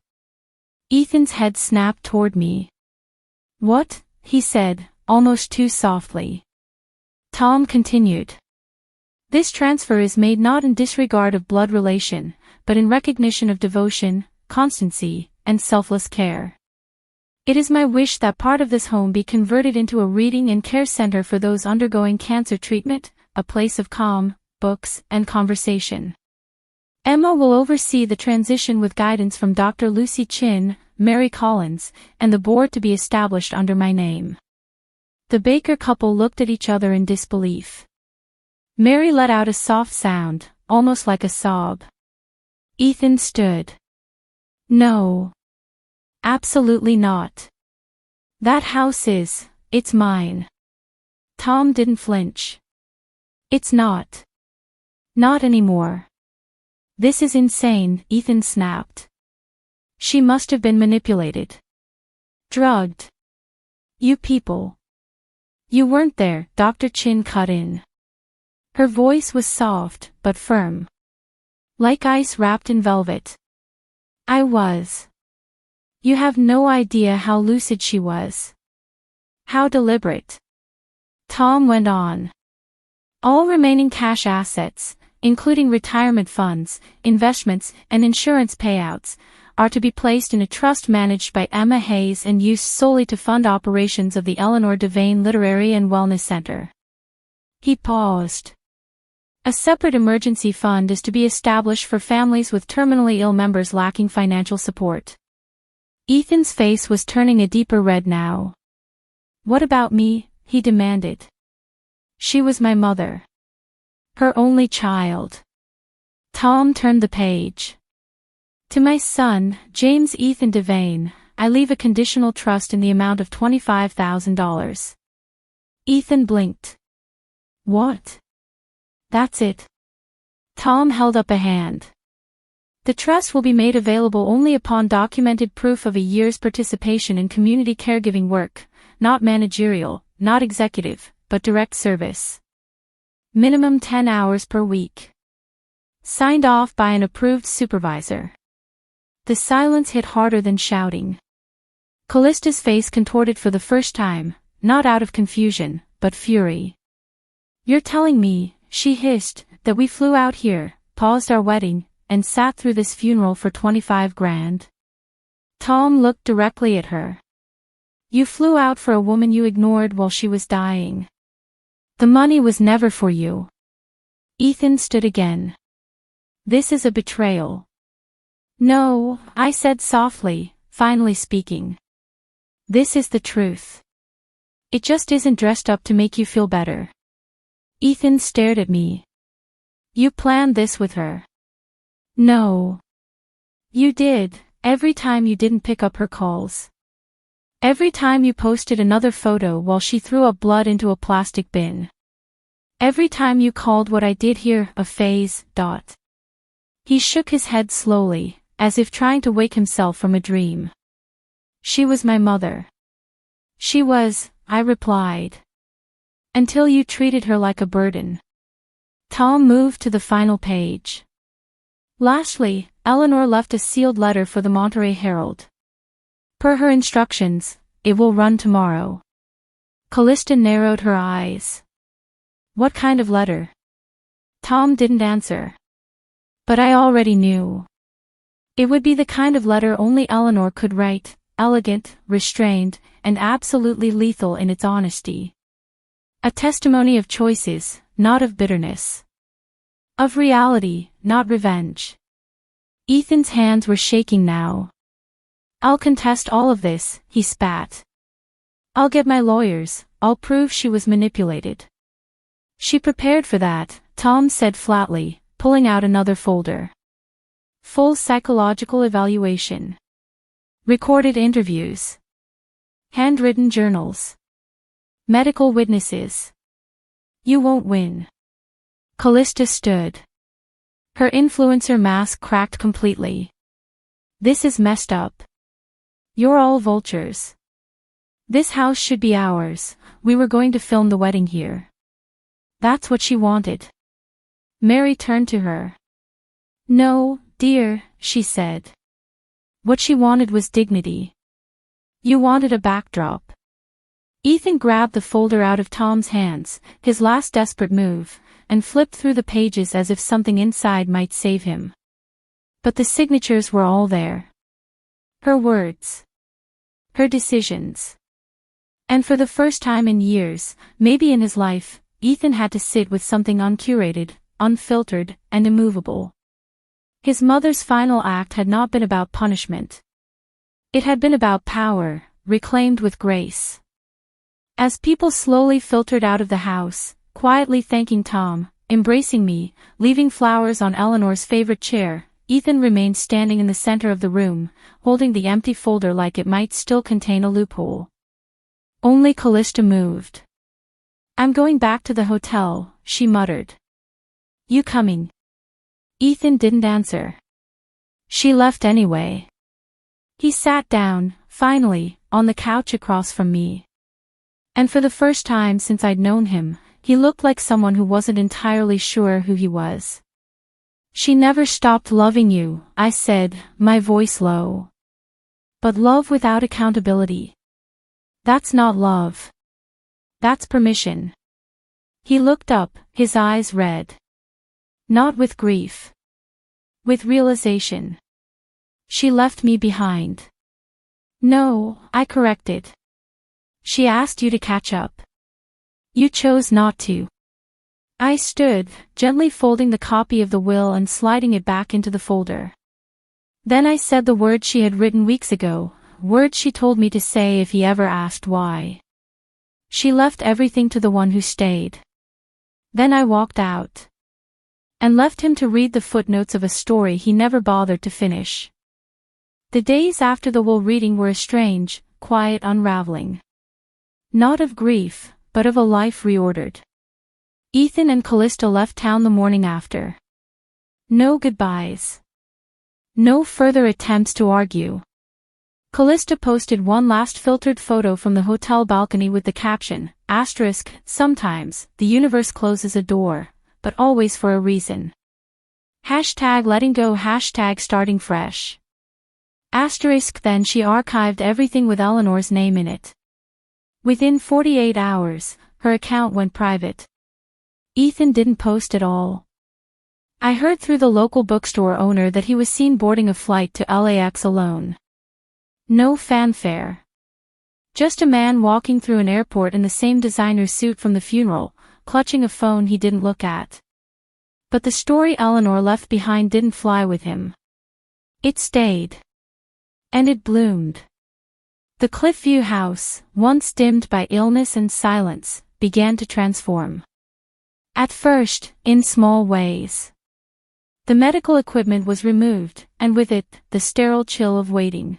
Ethan's head snapped toward me. What? He said, almost too softly. Tom continued. This transfer is made not in disregard of blood relation, but in recognition of devotion, constancy, and selfless care. It is my wish that part of this home be converted into a reading and care center for those undergoing cancer treatment, a place of calm, books, and conversation. Emma will oversee the transition with guidance from Dr. Lucy Chin, Mary Collins, and the board to be established under my name. The Baker couple looked at each other in disbelief. Mary let out a soft sound, almost like a sob. Ethan stood. No. Absolutely not. That house is, it's mine. Tom didn't flinch. It's not. Not anymore. This is insane, Ethan snapped. She must have been manipulated. Drugged. You people. You weren't there, Dr. Chin cut in. Her voice was soft, but firm. Like ice wrapped in velvet. I was. You have no idea how lucid she was. How deliberate. Tom went on. All remaining cash assets, including retirement funds, investments, and insurance payouts, are to be placed in a trust managed by Emma Hayes and used solely to fund operations of the Eleanor Devane Literary and Wellness Center. He paused. A separate emergency fund is to be established for families with terminally ill members lacking financial support. Ethan's face was turning a deeper red now. What about me? He demanded. She was my mother. Her only child. Tom turned the page. To my son, James Ethan Devane, I leave a conditional trust in the amount of $25,000. Ethan blinked. What? That's it. Tom held up a hand. The trust will be made available only upon documented proof of a year's participation in community caregiving work, not managerial, not executive, but direct service. Minimum 10 hours per week. Signed off by an approved supervisor. The silence hit harder than shouting. Callista's face contorted for the first time, not out of confusion, but fury. "You're telling me," she hissed, "that we flew out here, paused our wedding, and sat through this funeral for 25 grand? Tom looked directly at her. "You flew out for a woman you ignored while she was dying. The money was never for you." Ethan stood again. "This is a betrayal." "No," I said softly, finally speaking. "This is the truth. It just isn't dressed up to make you feel better." Ethan stared at me. "You planned this with her." "No. You did, every time you didn't pick up her calls. Every time you posted another photo while she threw up blood into a plastic bin. Every time you called what I did here a phase. He shook his head slowly, as if trying to wake himself from a dream. "She was my mother." "She was," I replied. "Until you treated her like a burden." Tom moved to the final page. "Lastly, Eleanor left a sealed letter for the Monterey Herald. Per her instructions, it will run tomorrow." Callista narrowed her eyes. "What kind of letter?" Tom didn't answer. But I already knew. It would be the kind of letter only Eleanor could write, elegant, restrained, and absolutely lethal in its honesty. A testimony of choices, not of bitterness. Of reality, not revenge. Ethan's hands were shaking now. "I'll contest all of this," he spat. "I'll get my lawyers, I'll prove she was manipulated." "She prepared for that," Tom said flatly, pulling out another folder. Full psychological evaluation. Recorded interviews. Handwritten journals. Medical witnesses. "You won't win." Callista stood. Her influencer mask cracked completely. "This is messed up. You're all vultures. This house should be ours, we were going to film the wedding here." That's what she wanted. Mary turned to her. "No, dear," she said. "What she wanted was dignity. You wanted a backdrop." Ethan grabbed the folder out of Tom's hands, his last desperate move, and flipped through the pages as if something inside might save him. But the signatures were all there. Her words. Her decisions. And for the first time in years, maybe in his life, Ethan had to sit with something uncurated, unfiltered, and immovable. His mother's final act had not been about punishment. It had been about power, reclaimed with grace. As people slowly filtered out of the house, quietly thanking Tom, embracing me, leaving flowers on Eleanor's favorite chair, Ethan remained standing in the center of the room, holding the empty folder like it might still contain a loophole. Only Callista moved. "I'm going back to the hotel," she muttered. "You coming?" Ethan didn't answer. She left anyway. He sat down, finally, on the couch across from me. And for the first time since I'd known him, he looked like someone who wasn't entirely sure who he was. "She never stopped loving you," I said, my voice low. "But love without accountability. That's not love. That's permission." He looked up, his eyes red. "Not with grief. With realization. She left me behind." "No," I corrected. "She asked you to catch up. You chose not to." I stood, gently folding the copy of the will and sliding it back into the folder. Then I said the words she had written weeks ago, words she told me to say if he ever asked why. She left everything to the one who stayed. Then I walked out. And left him to read the footnotes of a story he never bothered to finish. The days after the will reading were a strange, quiet unraveling. Not of grief, but of a life reordered. Ethan and Callista left town the morning after. No goodbyes. No further attempts to argue. Callista posted one last filtered photo from the hotel balcony with the caption, asterisk, sometimes, the universe closes a door, but always for a reason. Hashtag letting go, hashtag starting fresh. Asterisk. Then she archived everything with Eleanor's name in it. Within 48 hours, her account went private. Ethan didn't post at all. I heard through the local bookstore owner that he was seen boarding a flight to LAX alone. No fanfare. Just a man walking through an airport in the same designer suit from the funeral, clutching a phone he didn't look at. But the story Eleanor left behind didn't fly with him. It stayed. And it bloomed. The Cliffview house, once dimmed by illness and silence, began to transform. At first, in small ways. The medical equipment was removed, and with it, the sterile chill of waiting.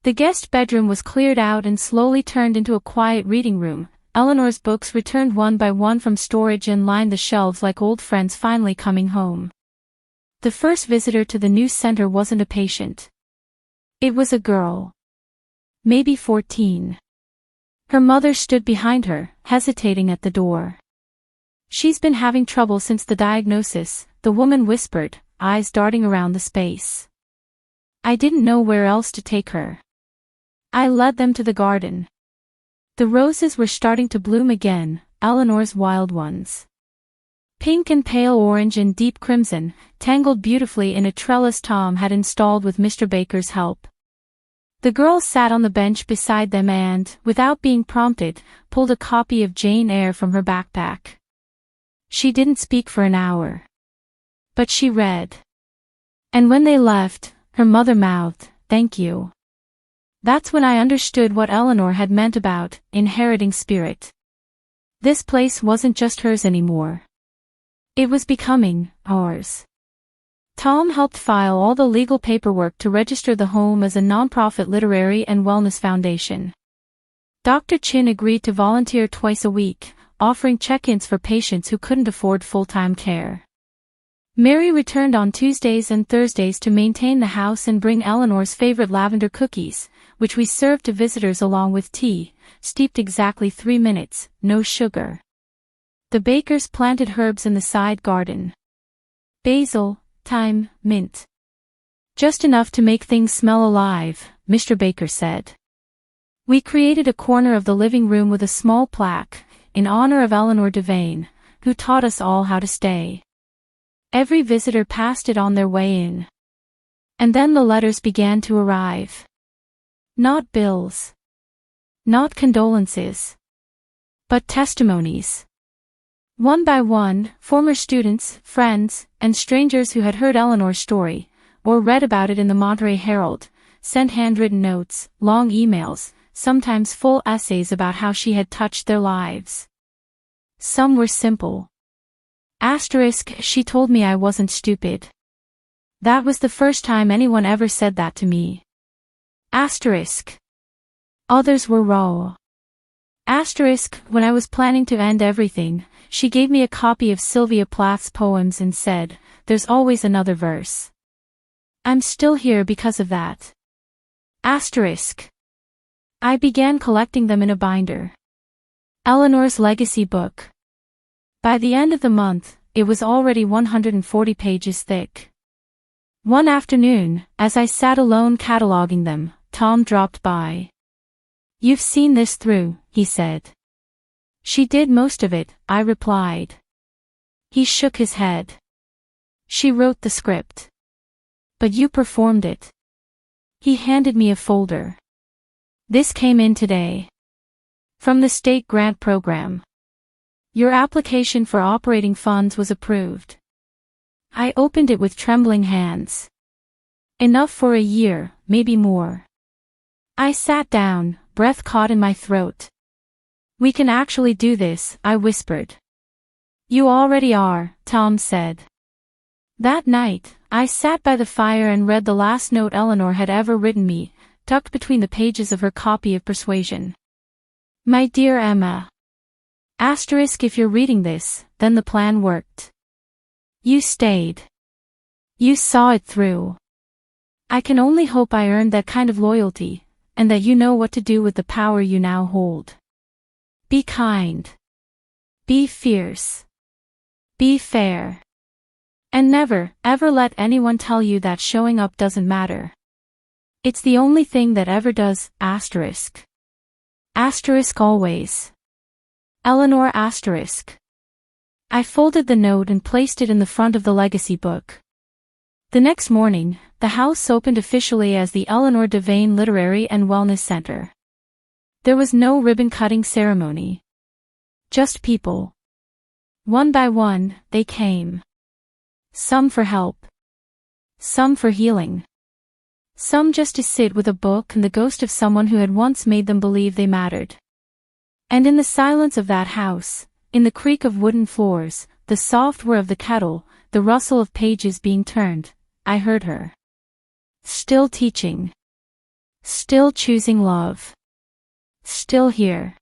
The guest bedroom was cleared out and slowly turned into a quiet reading room. Eleanor's books returned one by one from storage and lined the shelves like old friends finally coming home. The first visitor to the new center wasn't a patient. It was a girl. Maybe 14. Her mother stood behind her, hesitating at the door. "She's been having trouble since the diagnosis," the woman whispered, eyes darting around the space. I didn't know where else to take her. I led them to the garden. The roses were starting to bloom again, Eleanor's wild ones. Pink and pale orange and deep crimson, tangled beautifully in a trellis Tom had installed with Mr. Baker's help. The girl sat on the bench beside them and, without being prompted, pulled a copy of Jane Eyre from her backpack. She didn't speak for an hour. But she read. And when they left, her mother mouthed, "Thank you." That's when I understood what Eleanor had meant about inheriting spirit. This place wasn't just hers anymore. It was becoming ours. Tom helped file all the legal paperwork to register the home as a nonprofit literary and wellness foundation. Dr. Chin agreed to volunteer twice a week, offering check-ins for patients who couldn't afford full-time care. Mary returned on Tuesdays and Thursdays to maintain the house and bring Eleanor's favorite lavender cookies, which we served to visitors along with tea, steeped exactly 3 minutes, no sugar. The Bakers planted herbs in the side garden. Basil, thyme, mint. Just enough to make things smell alive, Mr. Baker said. We created a corner of the living room with a small plaque, in honor of Eleanor Devane, who taught us all how to stay. Every visitor passed it on their way in. And then the letters began to arrive. Not bills. Not condolences. But testimonies. One by one, former students, friends, and strangers who had heard Eleanor's story, or read about it in the Monterey Herald, sent handwritten notes, long emails, sometimes full essays about how she had touched their lives. Some were simple. Asterisk, she told me I wasn't stupid. That was the first time anyone ever said that to me. Asterisk. Others were raw. Asterisk, when I was planning to end everything, she gave me a copy of Sylvia Plath's poems and said, "There's always another verse." I'm still here because of that. Asterisk. I began collecting them in a binder. Eleanor's legacy book. By the end of the month, it was already 140 pages thick. One afternoon, as I sat alone cataloging them, Tom dropped by. "You've seen this through," he said. "She did most of it," I replied. He shook his head. "She wrote the script. But you performed it." He handed me a folder. "This came in today. From the state grant program. Your application for operating funds was approved." I opened it with trembling hands. Enough for a year, maybe more. I sat down, breath caught in my throat. "We can actually do this," I whispered. "You already are," Tom said. That night, I sat by the fire and read the last note Eleanor had ever written me, tucked between the pages of her copy of Persuasion. "My dear Emma. Asterisk, if you're reading this, then the plan worked. You stayed. You saw it through. I can only hope I earned that kind of loyalty, and that you know what to do with the power you now hold. Be kind. Be fierce. Be fair. And never, ever let anyone tell you that showing up doesn't matter. It's the only thing that ever does, asterisk. Asterisk always. Eleanor asterisk. I folded the note and placed it in the front of the legacy book. The next morning, the house opened officially as the Eleanor Devane Literary and Wellness Center. There was no ribbon-cutting ceremony. Just people. One by one, they came. Some for help. Some for healing. Some just to sit with a book and the ghost of someone who had once made them believe they mattered. And in the silence of that house, in the creak of wooden floors, the soft whir of the kettle, the rustle of pages being turned, I heard her. Still teaching. Still choosing love. Still here.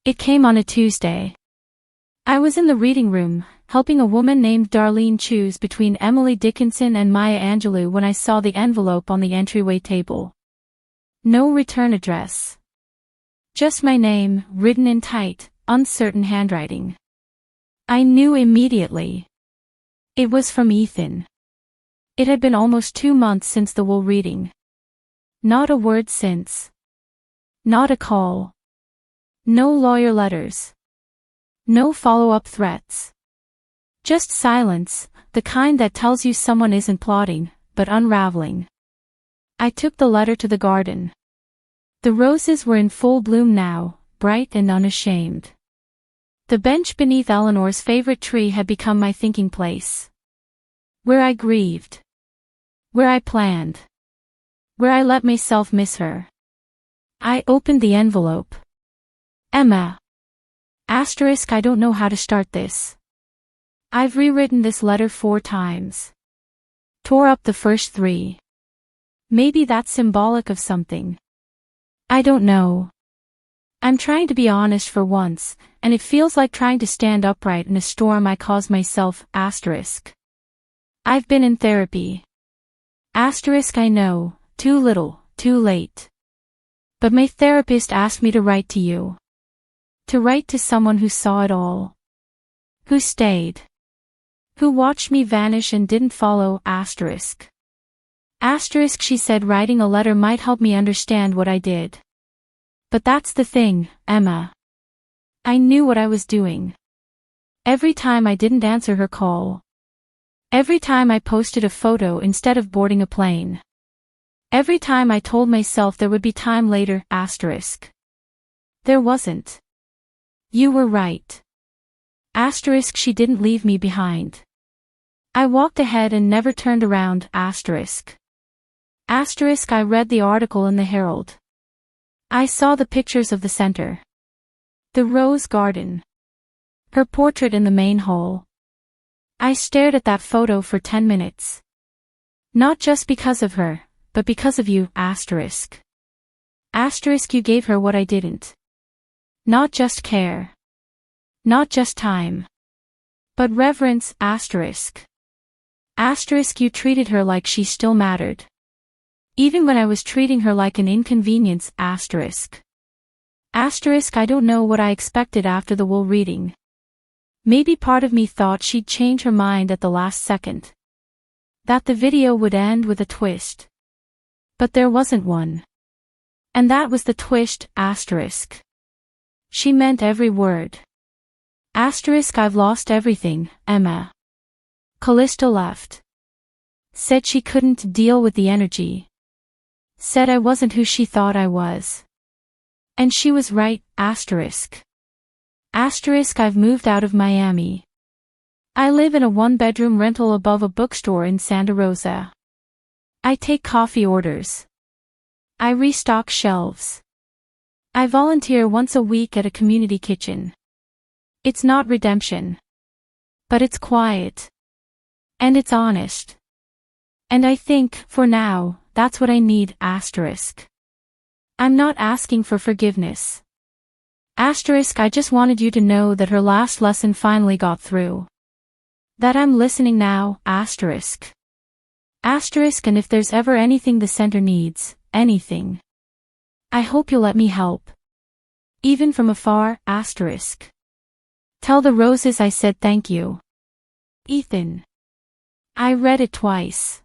It came on a Tuesday. I was in the reading room, helping a woman named Darlene choose between Emily Dickinson and Maya Angelou when I saw the envelope on the entryway table. No return address. Just my name, written in tight, uncertain handwriting. I knew immediately. It was from Ethan. It had been almost 2 months since the Wool reading. Not a word since. Not a call. No lawyer letters. No follow-up threats. Just silence, the kind that tells you someone isn't plotting, but unraveling. I took the letter to the garden. The roses were in full bloom now, bright and unashamed. The bench beneath Eleanor's favorite tree had become my thinking place. Where I grieved. Where I planned. Where I let myself miss her. I opened the envelope. Emma. Asterisk, I don't know how to start this. I've rewritten this letter 4 times. Tore up the first 3. Maybe that's symbolic of something. I don't know. I'm trying to be honest for once, and it feels like trying to stand upright in a storm I caused myself, asterisk. I've been in therapy. Asterisk, I know, too little, too late. But my therapist asked me to write to you. To write to someone who saw it all. Who stayed. Who watched me vanish and didn't follow, asterisk. Asterisk, she said writing a letter might help me understand what I did. But that's the thing, Emma. I knew what I was doing. Every time I didn't answer her call. Every time I posted a photo instead of boarding a plane. Every time I told myself there would be time later, asterisk. There wasn't. You were right. Asterisk, she didn't leave me behind. I walked ahead and never turned around, asterisk. Asterisk, I read the article in the Herald. I saw the pictures of the center. The rose garden. Her portrait in the main hall. I stared at that photo for 10 minutes. Not just because of her, but because of you, asterisk. Asterisk, you gave her what I didn't. Not just care. Not just time. But reverence, asterisk. Asterisk, you treated her like she still mattered. Even when I was treating her like an inconvenience, asterisk. Asterisk, I don't know what I expected after the Wool reading. Maybe part of me thought she'd change her mind at the last second. That the video would end with a twist. But there wasn't one. And that was the twist, asterisk. She meant every word. Asterisk, I've lost everything, Emma. Callista left. Said she couldn't deal with the energy. Said I wasn't who she thought I was. And she was right, asterisk. Asterisk, I've moved out of Miami. I live in a 1-bedroom rental above a bookstore in Santa Rosa. I take coffee orders. I restock shelves. I volunteer once a week at a community kitchen. It's not redemption. But it's quiet. And it's honest. And I think, for now, that's what I need, asterisk. I'm not asking for forgiveness. Asterisk, I just wanted you to know that her last lesson finally got through. That I'm listening now, asterisk. Asterisk, and if there's ever anything the center needs, anything, I hope you'll let me help. Even from afar, asterisk. Tell the roses I said thank you. Ethan. I read it twice.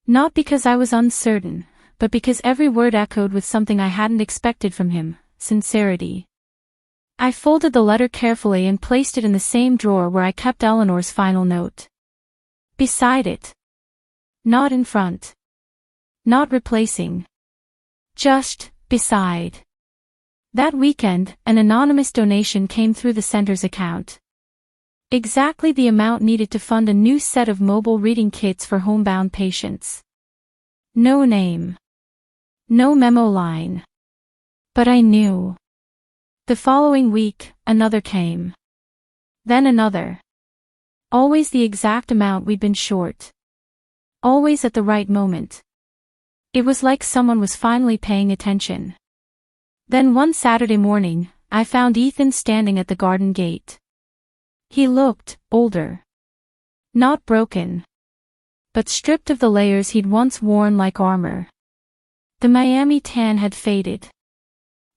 Not because I was uncertain, but because every word echoed with something I hadn't expected from him, sincerity. I folded the letter carefully and placed it in the same drawer where I kept Eleanor's final note. Beside it. Not in front. Not replacing. Just beside. That weekend, an anonymous donation came through the center's account. Exactly the amount needed to fund a new set of mobile reading kits for homebound patients. No name. No memo line. But I knew. The following week, another came. Then another. Always the exact amount we'd been short. Always at the right moment. It was like someone was finally paying attention. Then one Saturday morning, I found Ethan standing at the garden gate. He looked older. Not broken. But stripped of the layers he'd once worn like armor. The Miami tan had faded.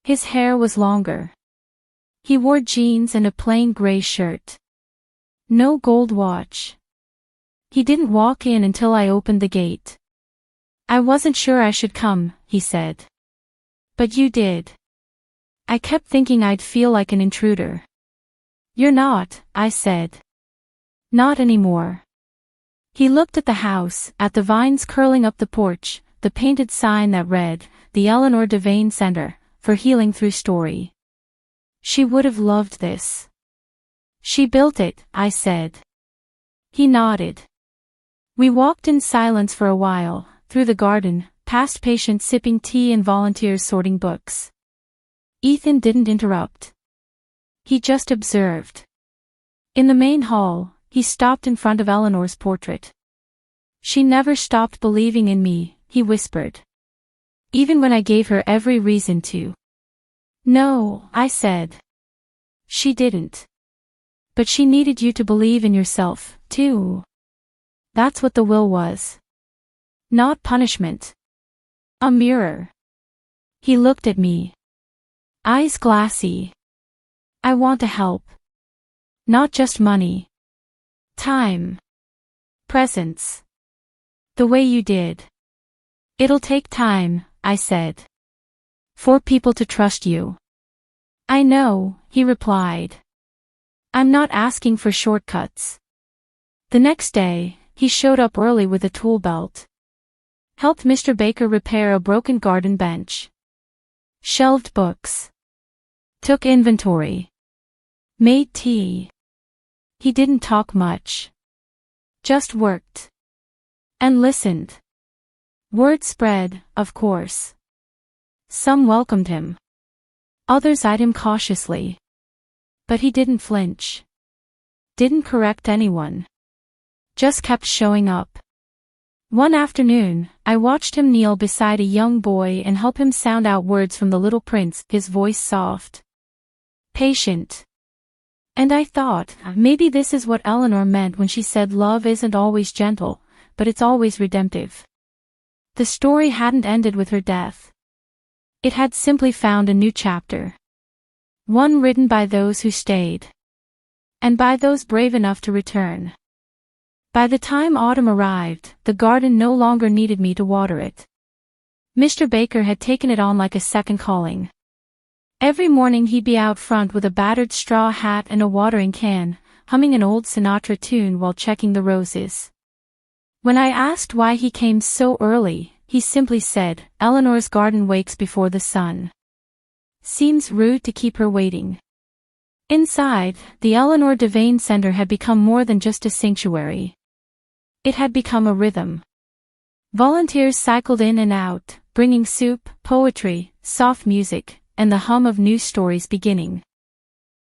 His hair was longer. He wore jeans and a plain gray shirt. No gold watch. He didn't walk in until I opened the gate. I wasn't sure I should come, he said. But you did. I kept thinking I'd feel like an intruder. You're not, I said. Not anymore. He looked at the house, at the vines curling up the porch, the painted sign that read, the Eleanor Devane Center, for Healing Through Story. She would have loved this. She built it, I said. He nodded. We walked in silence for a while, through the garden, past patients sipping tea and volunteers sorting books. Ethan didn't interrupt. He just observed. In the main hall, he stopped in front of Eleanor's portrait. She never stopped believing in me, he whispered. Even when I gave her every reason to. No, I said. She didn't. But she needed you to believe in yourself, too. That's what the will was. Not punishment. A mirror. He looked at me. Eyes glassy. I want to help. Not just money. Time. Presence. The way you did. It'll take time, I said. For people to trust you. I know, he replied. I'm not asking for shortcuts. The next day, he showed up early with a tool belt. Helped Mr. Baker repair a broken garden bench. Shelved books. Took inventory. Made tea. He didn't talk much. Just worked. And listened. Word spread, of course. Some welcomed him. Others eyed him cautiously. But he didn't flinch. Didn't correct anyone. Just kept showing up. One afternoon, I watched him kneel beside a young boy and help him sound out words from The Little Prince, his voice soft. Patient. And I thought, maybe this is what Eleanor meant when she said love isn't always gentle, but it's always redemptive. The story hadn't ended with her death. It had simply found a new chapter. One written by those who stayed. And by those brave enough to return. By the time autumn arrived, the garden no longer needed me to water it. Mr. Baker had taken it on like a second calling. Every morning he'd be out front with a battered straw hat and a watering can, humming an old Sinatra tune while checking the roses. When I asked why he came so early, he simply said, Eleanor's garden wakes before the sun. Seems rude to keep her waiting. Inside, the Eleanor Devane Center had become more than just a sanctuary. It had become a rhythm. Volunteers cycled in and out, bringing soup, poetry, soft music, and the hum of new stories beginning.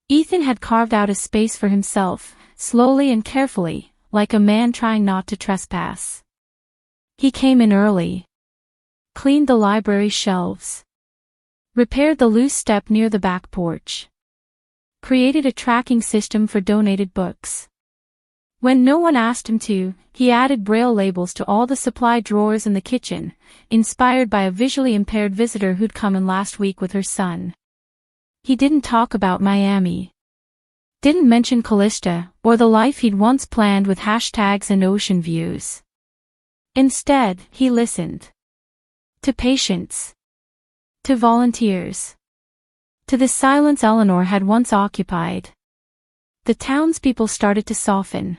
Ethan had carved out a space for himself, slowly and carefully, like a man trying not to trespass. He came in early. Cleaned the library shelves. Repaired the loose step near the back porch. Created a tracking system for donated books. When no one asked him to, he added braille labels to all the supply drawers in the kitchen, inspired by a visually impaired visitor who'd come in last week with her son. He didn't talk about Miami. Didn't mention Callista, or the life he'd once planned with hashtags and ocean views. Instead, he listened. To patients. To volunteers. To the silence Eleanor had once occupied. The townspeople started to soften.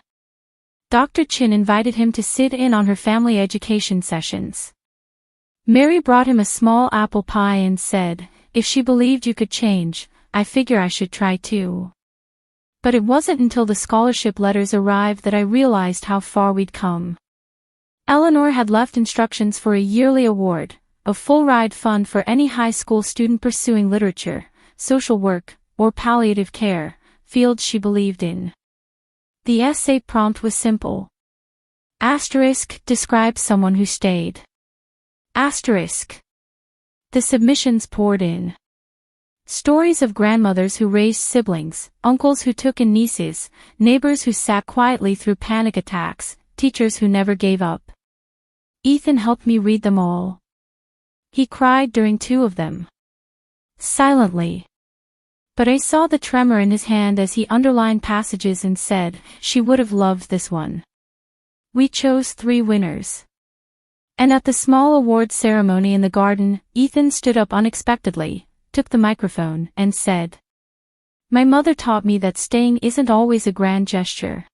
Dr. Chin invited him to sit in on her family education sessions. Mary brought him a small apple pie and said, if she believed you could change, I figure I should try too. But it wasn't until the scholarship letters arrived that I realized how far we'd come. Eleanor had left instructions for a yearly award, a full-ride fund for any high school student pursuing literature, social work, or palliative care, fields she believed in. The essay prompt was simple. Asterisk describes someone who stayed. Asterisk. The submissions poured in. Stories of grandmothers who raised siblings, uncles who took in nieces, neighbors who sat quietly through panic attacks, teachers who never gave up. Ethan helped me read them all. He cried during 2 of them. Silently. But I saw the tremor in his hand as he underlined passages and said, she would have loved this one. We chose 3 winners. And at the small award ceremony in the garden, Ethan stood up unexpectedly, took the microphone, and said, my mother taught me that staying isn't always a grand gesture.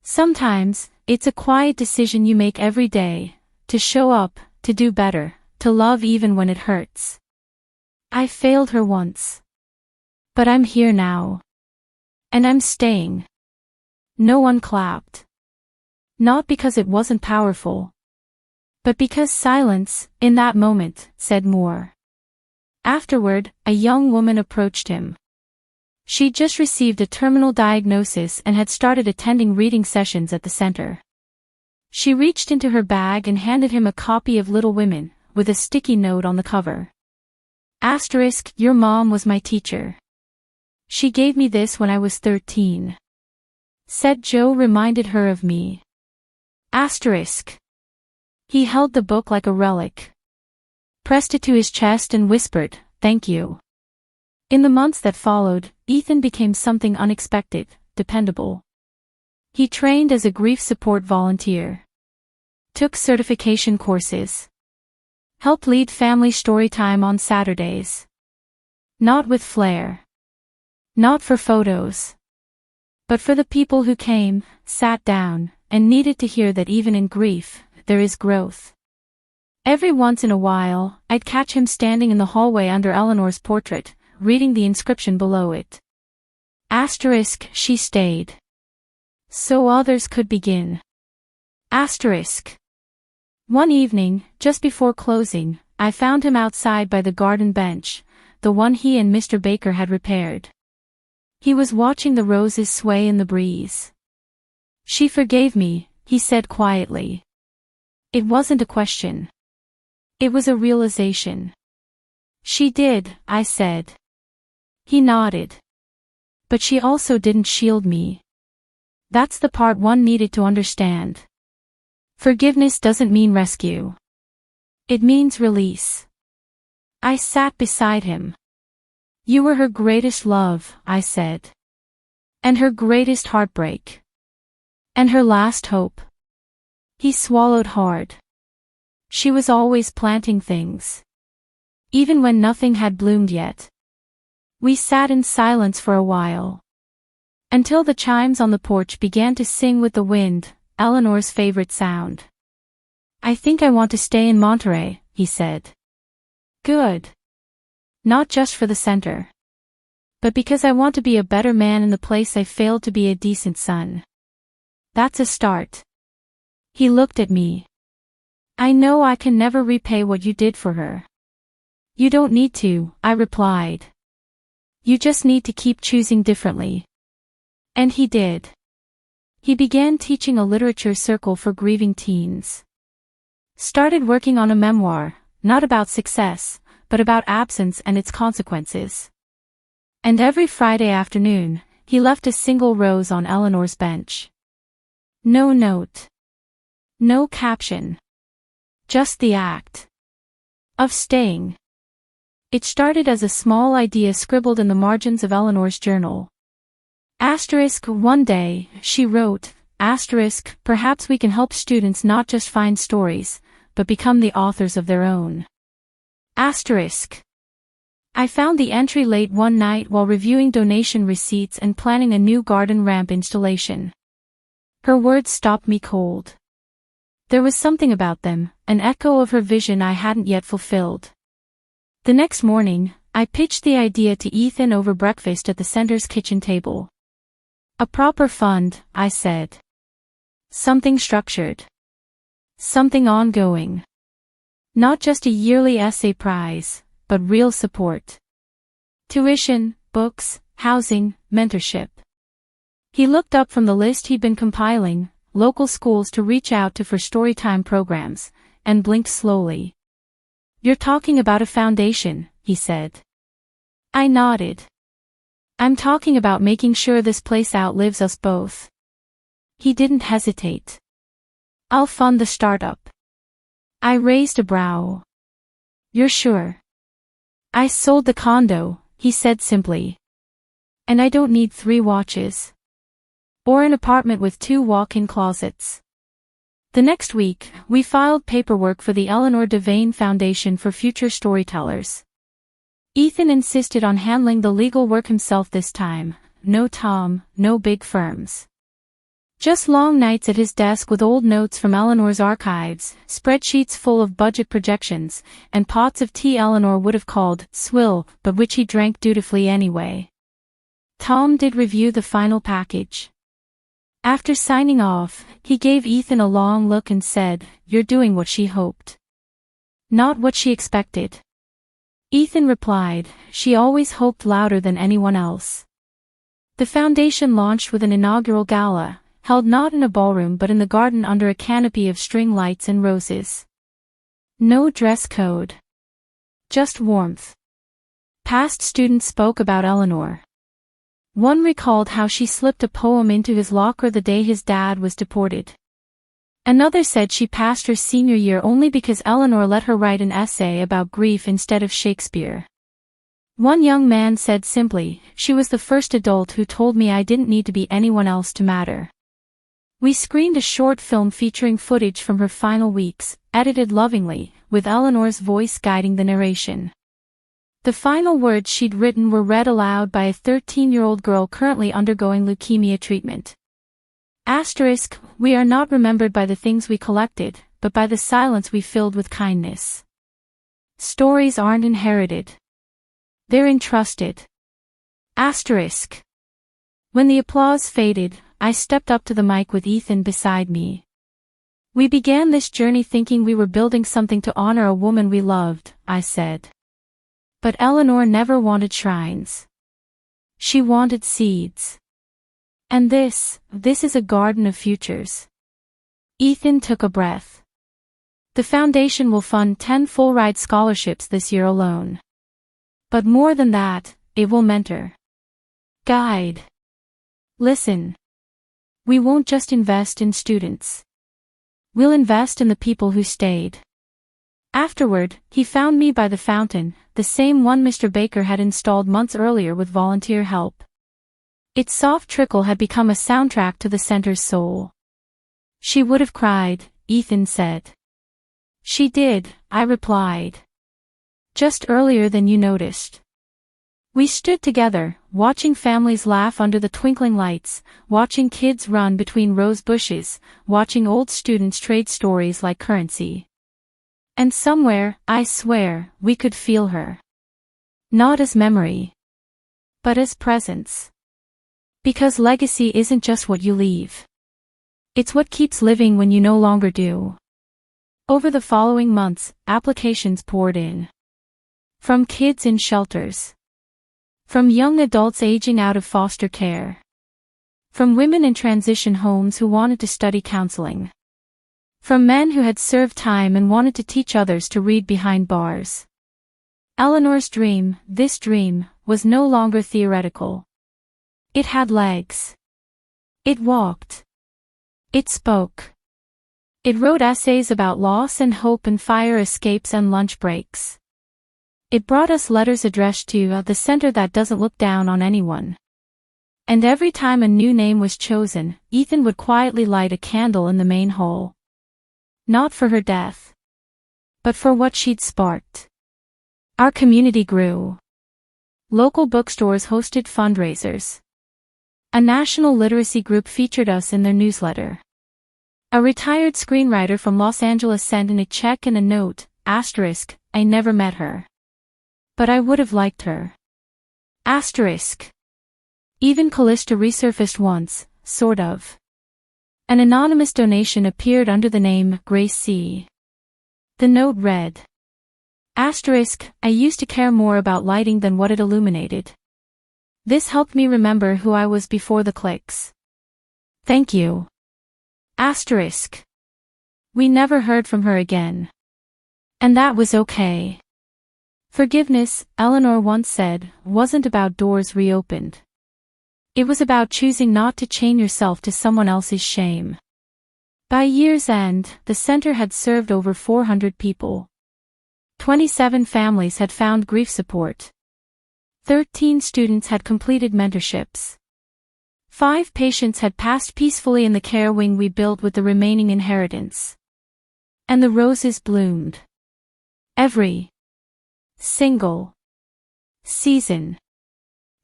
Sometimes, it's a quiet decision you make every day, to show up, to do better, to love even when it hurts. I failed her once. But I'm here now. And I'm staying. No one clapped. Not because it wasn't powerful. But because silence, in that moment, said more. Afterward, a young woman approached him. She'd just received a terminal diagnosis and had started attending reading sessions at the center. She reached into her bag and handed him a copy of Little Women, with a sticky note on the cover. Asterisk, your mom was my teacher. She gave me this when I was 13. Said Joe reminded her of me. Asterisk. He held the book like a relic. Pressed it to his chest and whispered, thank you. In the months that followed, Ethan became something unexpected, dependable. He trained as a grief support volunteer. Took certification courses. Helped lead family story time on Saturdays. Not with flair. Not for photos. But for the people who came, sat down, and needed to hear that even in grief, there is growth. Every once in a while, I'd catch him standing in the hallway under Eleanor's portrait, reading the inscription below it. Asterisk, she stayed. So others could begin. Asterisk. One evening, just before closing, I found him outside by the garden bench, the one he and Mr. Baker had repaired. He was watching the roses sway in the breeze. She forgave me, he said quietly. It wasn't a question. It was a realization. She did, I said. He nodded. But she also didn't shield me. That's the part one needed to understand. Forgiveness doesn't mean rescue. It means release. I sat beside him. You were her greatest love, I said. And her greatest heartbreak. And her last hope. He swallowed hard. She was always planting things. Even when nothing had bloomed yet. We sat in silence for a while. Until the chimes on the porch began to sing with the wind, Eleanor's favorite sound. I think I want to stay in Monterey, he said. Good. Not just for the center. But because I want to be a better man in the place I failed to be a decent son. That's a start. He looked at me. I know I can never repay what you did for her. You don't need to, I replied. You just need to keep choosing differently. And he did. He began teaching a literature circle for grieving teens. Started working on a memoir, not about success, but about absence and its consequences. And every Friday afternoon, he left a single rose on Eleanor's bench. No note. No caption. Just the act of staying. It started as a small idea scribbled in the margins of Eleanor's journal. One day, she wrote, perhaps we can help students not just find stories, but become the authors of their own. I found the entry late one night while reviewing donation receipts and planning a new garden ramp installation. Her words stopped me cold. There was something about them, an echo of her vision I hadn't yet fulfilled. The next morning, I pitched the idea to Ethan over breakfast at the center's kitchen table. A proper fund, I said. Something structured. Something ongoing. Not just a yearly essay prize, but real support. Tuition, books, housing, mentorship. He looked up from the list he'd been compiling, local schools to reach out to for storytime programs, and blinked slowly. You're talking about a foundation, he said. I nodded. I'm talking about making sure this place outlives us both. He didn't hesitate. I'll fund the startup. I raised a brow. You're sure? I sold the condo, he said simply. And I don't need 3 watches. Or an apartment with 2 walk-in closets. The next week, we filed paperwork for the Eleanor Devane Foundation for Future Storytellers. Ethan insisted on handling the legal work himself this time. No Tom, no big firms. Just long nights at his desk with old notes from Eleanor's archives, spreadsheets full of budget projections, and pots of tea Eleanor would have called swill, but which he drank dutifully anyway. Tom did review the final package. After signing off, he gave Ethan a long look and said, "You're doing what she hoped. Not what she expected." Ethan replied, "She always hoped louder than anyone else." The foundation launched with an inaugural gala, held not in a ballroom but in the garden under a canopy of string lights and roses. No dress code. Just warmth. Past students spoke about Eleanor. One recalled how she slipped a poem into his locker the day his dad was deported. Another said she passed her senior year only because Eleanor let her write an essay about grief instead of Shakespeare. One young man said simply, "She was the first adult who told me I didn't need to be anyone else to matter." We screened a short film featuring footage from her final weeks, edited lovingly, with Eleanor's voice guiding the narration. The final words she'd written were read aloud by a 13-year-old girl currently undergoing leukemia treatment. We are not remembered by the things we collected, but by the silence we filled with kindness. Stories aren't inherited. They're entrusted. When the applause faded, I stepped up to the mic with Ethan beside me. We began this journey thinking we were building something to honor a woman we loved, I said. But Eleanor never wanted shrines. She wanted seeds. And this is a garden of futures. Ethan took a breath. The foundation will fund 10 full-ride scholarships this year alone. But more than that, it will mentor. Guide. Listen. We won't just invest in students. We'll invest in the people who stayed. Afterward, he found me by the fountain, the same one Mr. Baker had installed months earlier with volunteer help. Its soft trickle had become a soundtrack to the center's soul. She would have cried, Ethan said. She did, I replied. Just earlier than you noticed. We stood together, watching families laugh under the twinkling lights, watching kids run between rose bushes, watching old students trade stories like currency. And somewhere, I swear, we could feel her. Not as memory, but as presence. Because legacy isn't just what you leave. It's what keeps living when you no longer do. Over the following months, applications poured in. From kids in shelters. From young adults aging out of foster care. From women in transition homes who wanted to study counseling. From men who had served time and wanted to teach others to read behind bars. Eleanor's dream, this dream, was no longer theoretical. It had legs. It walked. It spoke. It wrote essays about loss and hope and fire escapes and lunch breaks. It brought us letters addressed to the center that doesn't look down on anyone. And every time a new name was chosen, Ethan would quietly light a candle in the main hall. Not for her death, but for what she'd sparked. Our community grew. Local bookstores hosted fundraisers. A national literacy group featured us in their newsletter. A retired screenwriter from Los Angeles sent in a check and a note, asterisk, I never met her. But I would have liked her. Asterisk. Even Callista resurfaced once, sort of. An anonymous donation appeared under the name Grace C. The note read. Asterisk, I used to care more about lighting than what it illuminated. This helped me remember who I was before the clicks. Thank you. Asterisk. We never heard from her again. And that was okay. Forgiveness, Eleanor once said, wasn't about doors reopened. It was about choosing not to chain yourself to someone else's shame. By year's end, the center had served over 400 people. 27 families had found grief support. 13 students had completed mentorships. 5 patients had passed peacefully in the care wing we built with the remaining inheritance. And the roses bloomed. Every single season.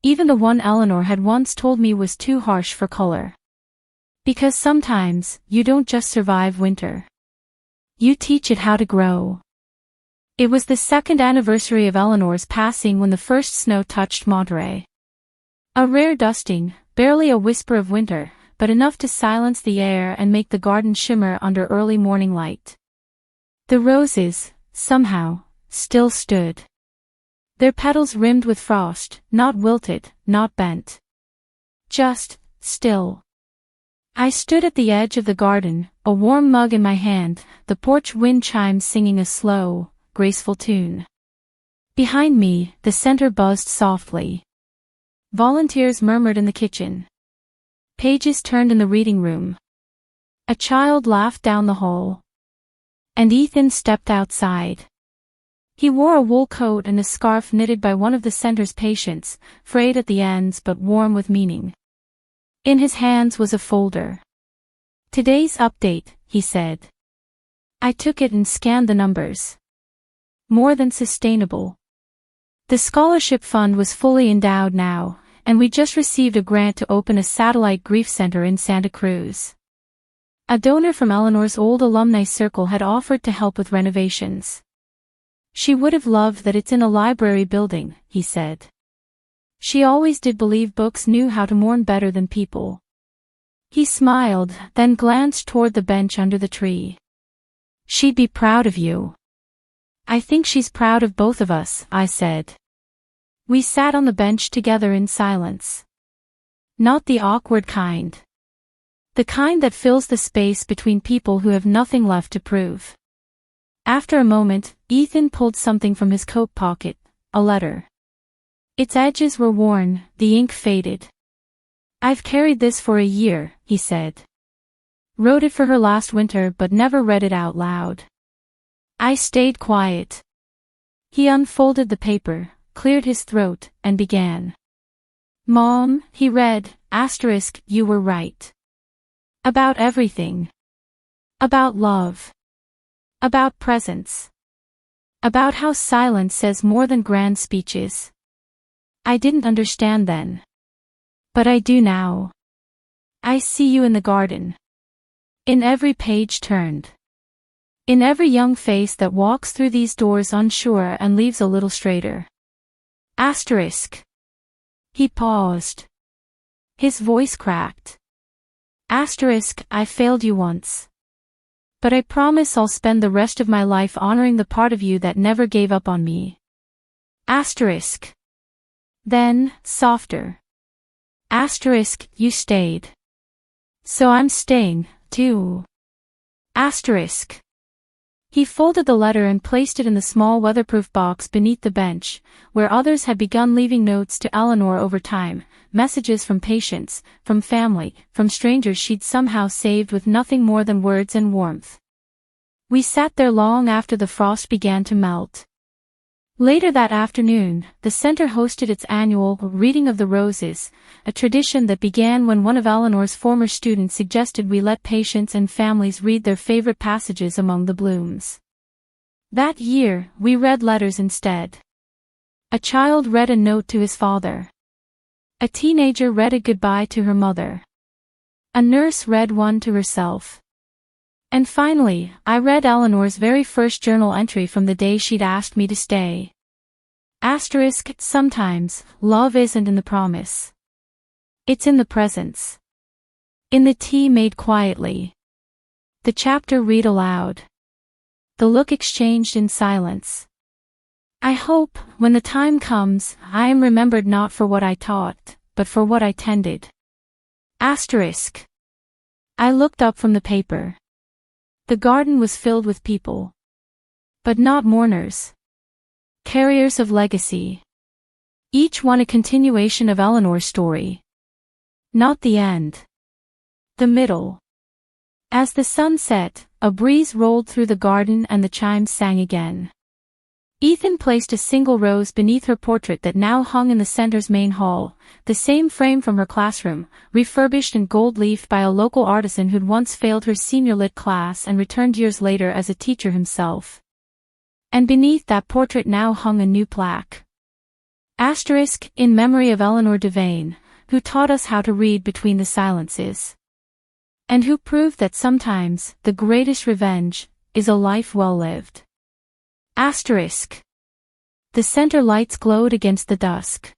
Even the one Eleanor had once told me was too harsh for color. Because sometimes, you don't just survive winter. You teach it how to grow. It was the 2nd anniversary of Eleanor's passing when the first snow touched Monterey. A rare dusting, barely a whisper of winter, but enough to silence the air and make the garden shimmer under early morning light. The roses, somehow, still stood. Their petals rimmed with frost, not wilted, not bent. Just, still. I stood at the edge of the garden, a warm mug in my hand, the porch wind chimes singing a slow, graceful tune. Behind me, the center buzzed softly. Volunteers murmured in the kitchen. Pages turned in the reading room. A child laughed down the hall. And Ethan stepped outside. He wore a wool coat and a scarf knitted by one of the center's patients, frayed at the ends but warm with meaning. In his hands was a folder. Today's update, he said. I took it and scanned the numbers. More than sustainable. The scholarship fund was fully endowed now, and we just received a grant to open a satellite grief center in Santa Cruz. A donor from Eleanor's old alumni circle had offered to help with renovations. She would have loved that it's in a library building, he said. She always did believe books knew how to mourn better than people. He smiled, then glanced toward the bench under the tree. She'd be proud of you. I think she's proud of both of us, I said. We sat on the bench together in silence. Not the awkward kind. The kind that fills the space between people who have nothing left to prove. After a moment, Ethan pulled something from his coat pocket, a letter. Its edges were worn, the ink faded. I've carried this for a year, he said. Wrote it for her last winter but never read it out loud. I stayed quiet. He unfolded the paper, cleared his throat, and began. Mom, he read, asterisk, you were right. About everything. About love. About presence. About how silence says more than grand speeches. I didn't understand then. But I do now. I see you in the garden. In every page turned. In every young face that walks through these doors unsure and leaves a little straighter. Asterisk. He paused. His voice cracked. Asterisk, I failed you once. But I promise I'll spend the rest of my life honoring the part of you that never gave up on me. Asterisk. Then, softer. Asterisk, you stayed. So I'm staying, too. Asterisk. He folded the letter and placed it in the small weatherproof box beneath the bench, where others had begun leaving notes to Eleanor over time, messages from patients, from family, from strangers she'd somehow saved with nothing more than words and warmth. We sat there long after the frost began to melt. Later that afternoon, the center hosted its annual Reading of the Roses, a tradition that began when one of Eleanor's former students suggested we let patients and families read their favorite passages among the blooms. That year, we read letters instead. A child read a note to his father. A teenager read a goodbye to her mother. A nurse read one to herself. And finally, I read Eleanor's very first journal entry from the day she'd asked me to stay. Sometimes, love isn't in the promise. It's in the presence. In the tea made quietly. The chapter read aloud. The look exchanged in silence. I hope, when the time comes, I am remembered not for what I taught, but for what I tended. I looked up from the paper. The garden was filled with people. But not mourners. Carriers of legacy. Each one a continuation of Eleanor's story. Not the end. The middle. As the sun set, a breeze rolled through the garden and the chimes sang again. Ethan placed a single rose beneath her portrait that now hung in the center's main hall, the same frame from her classroom, refurbished and gold-leafed by a local artisan who'd once failed her senior lit class and returned years later as a teacher himself. And beneath that portrait now hung a new plaque. In memory of Eleanor Devane, who taught us how to read between the silences. And who proved that sometimes, the greatest revenge, is a life well lived. The center lights glowed against the dusk.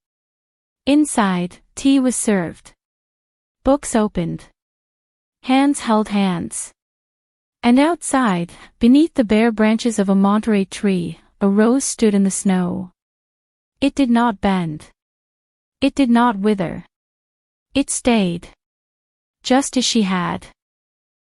Inside, tea was served. Books opened. Hands held hands. And outside, beneath the bare branches of a Monterey tree, a rose stood in the snow. It did not bend. It did not wither. It stayed. Just as she had.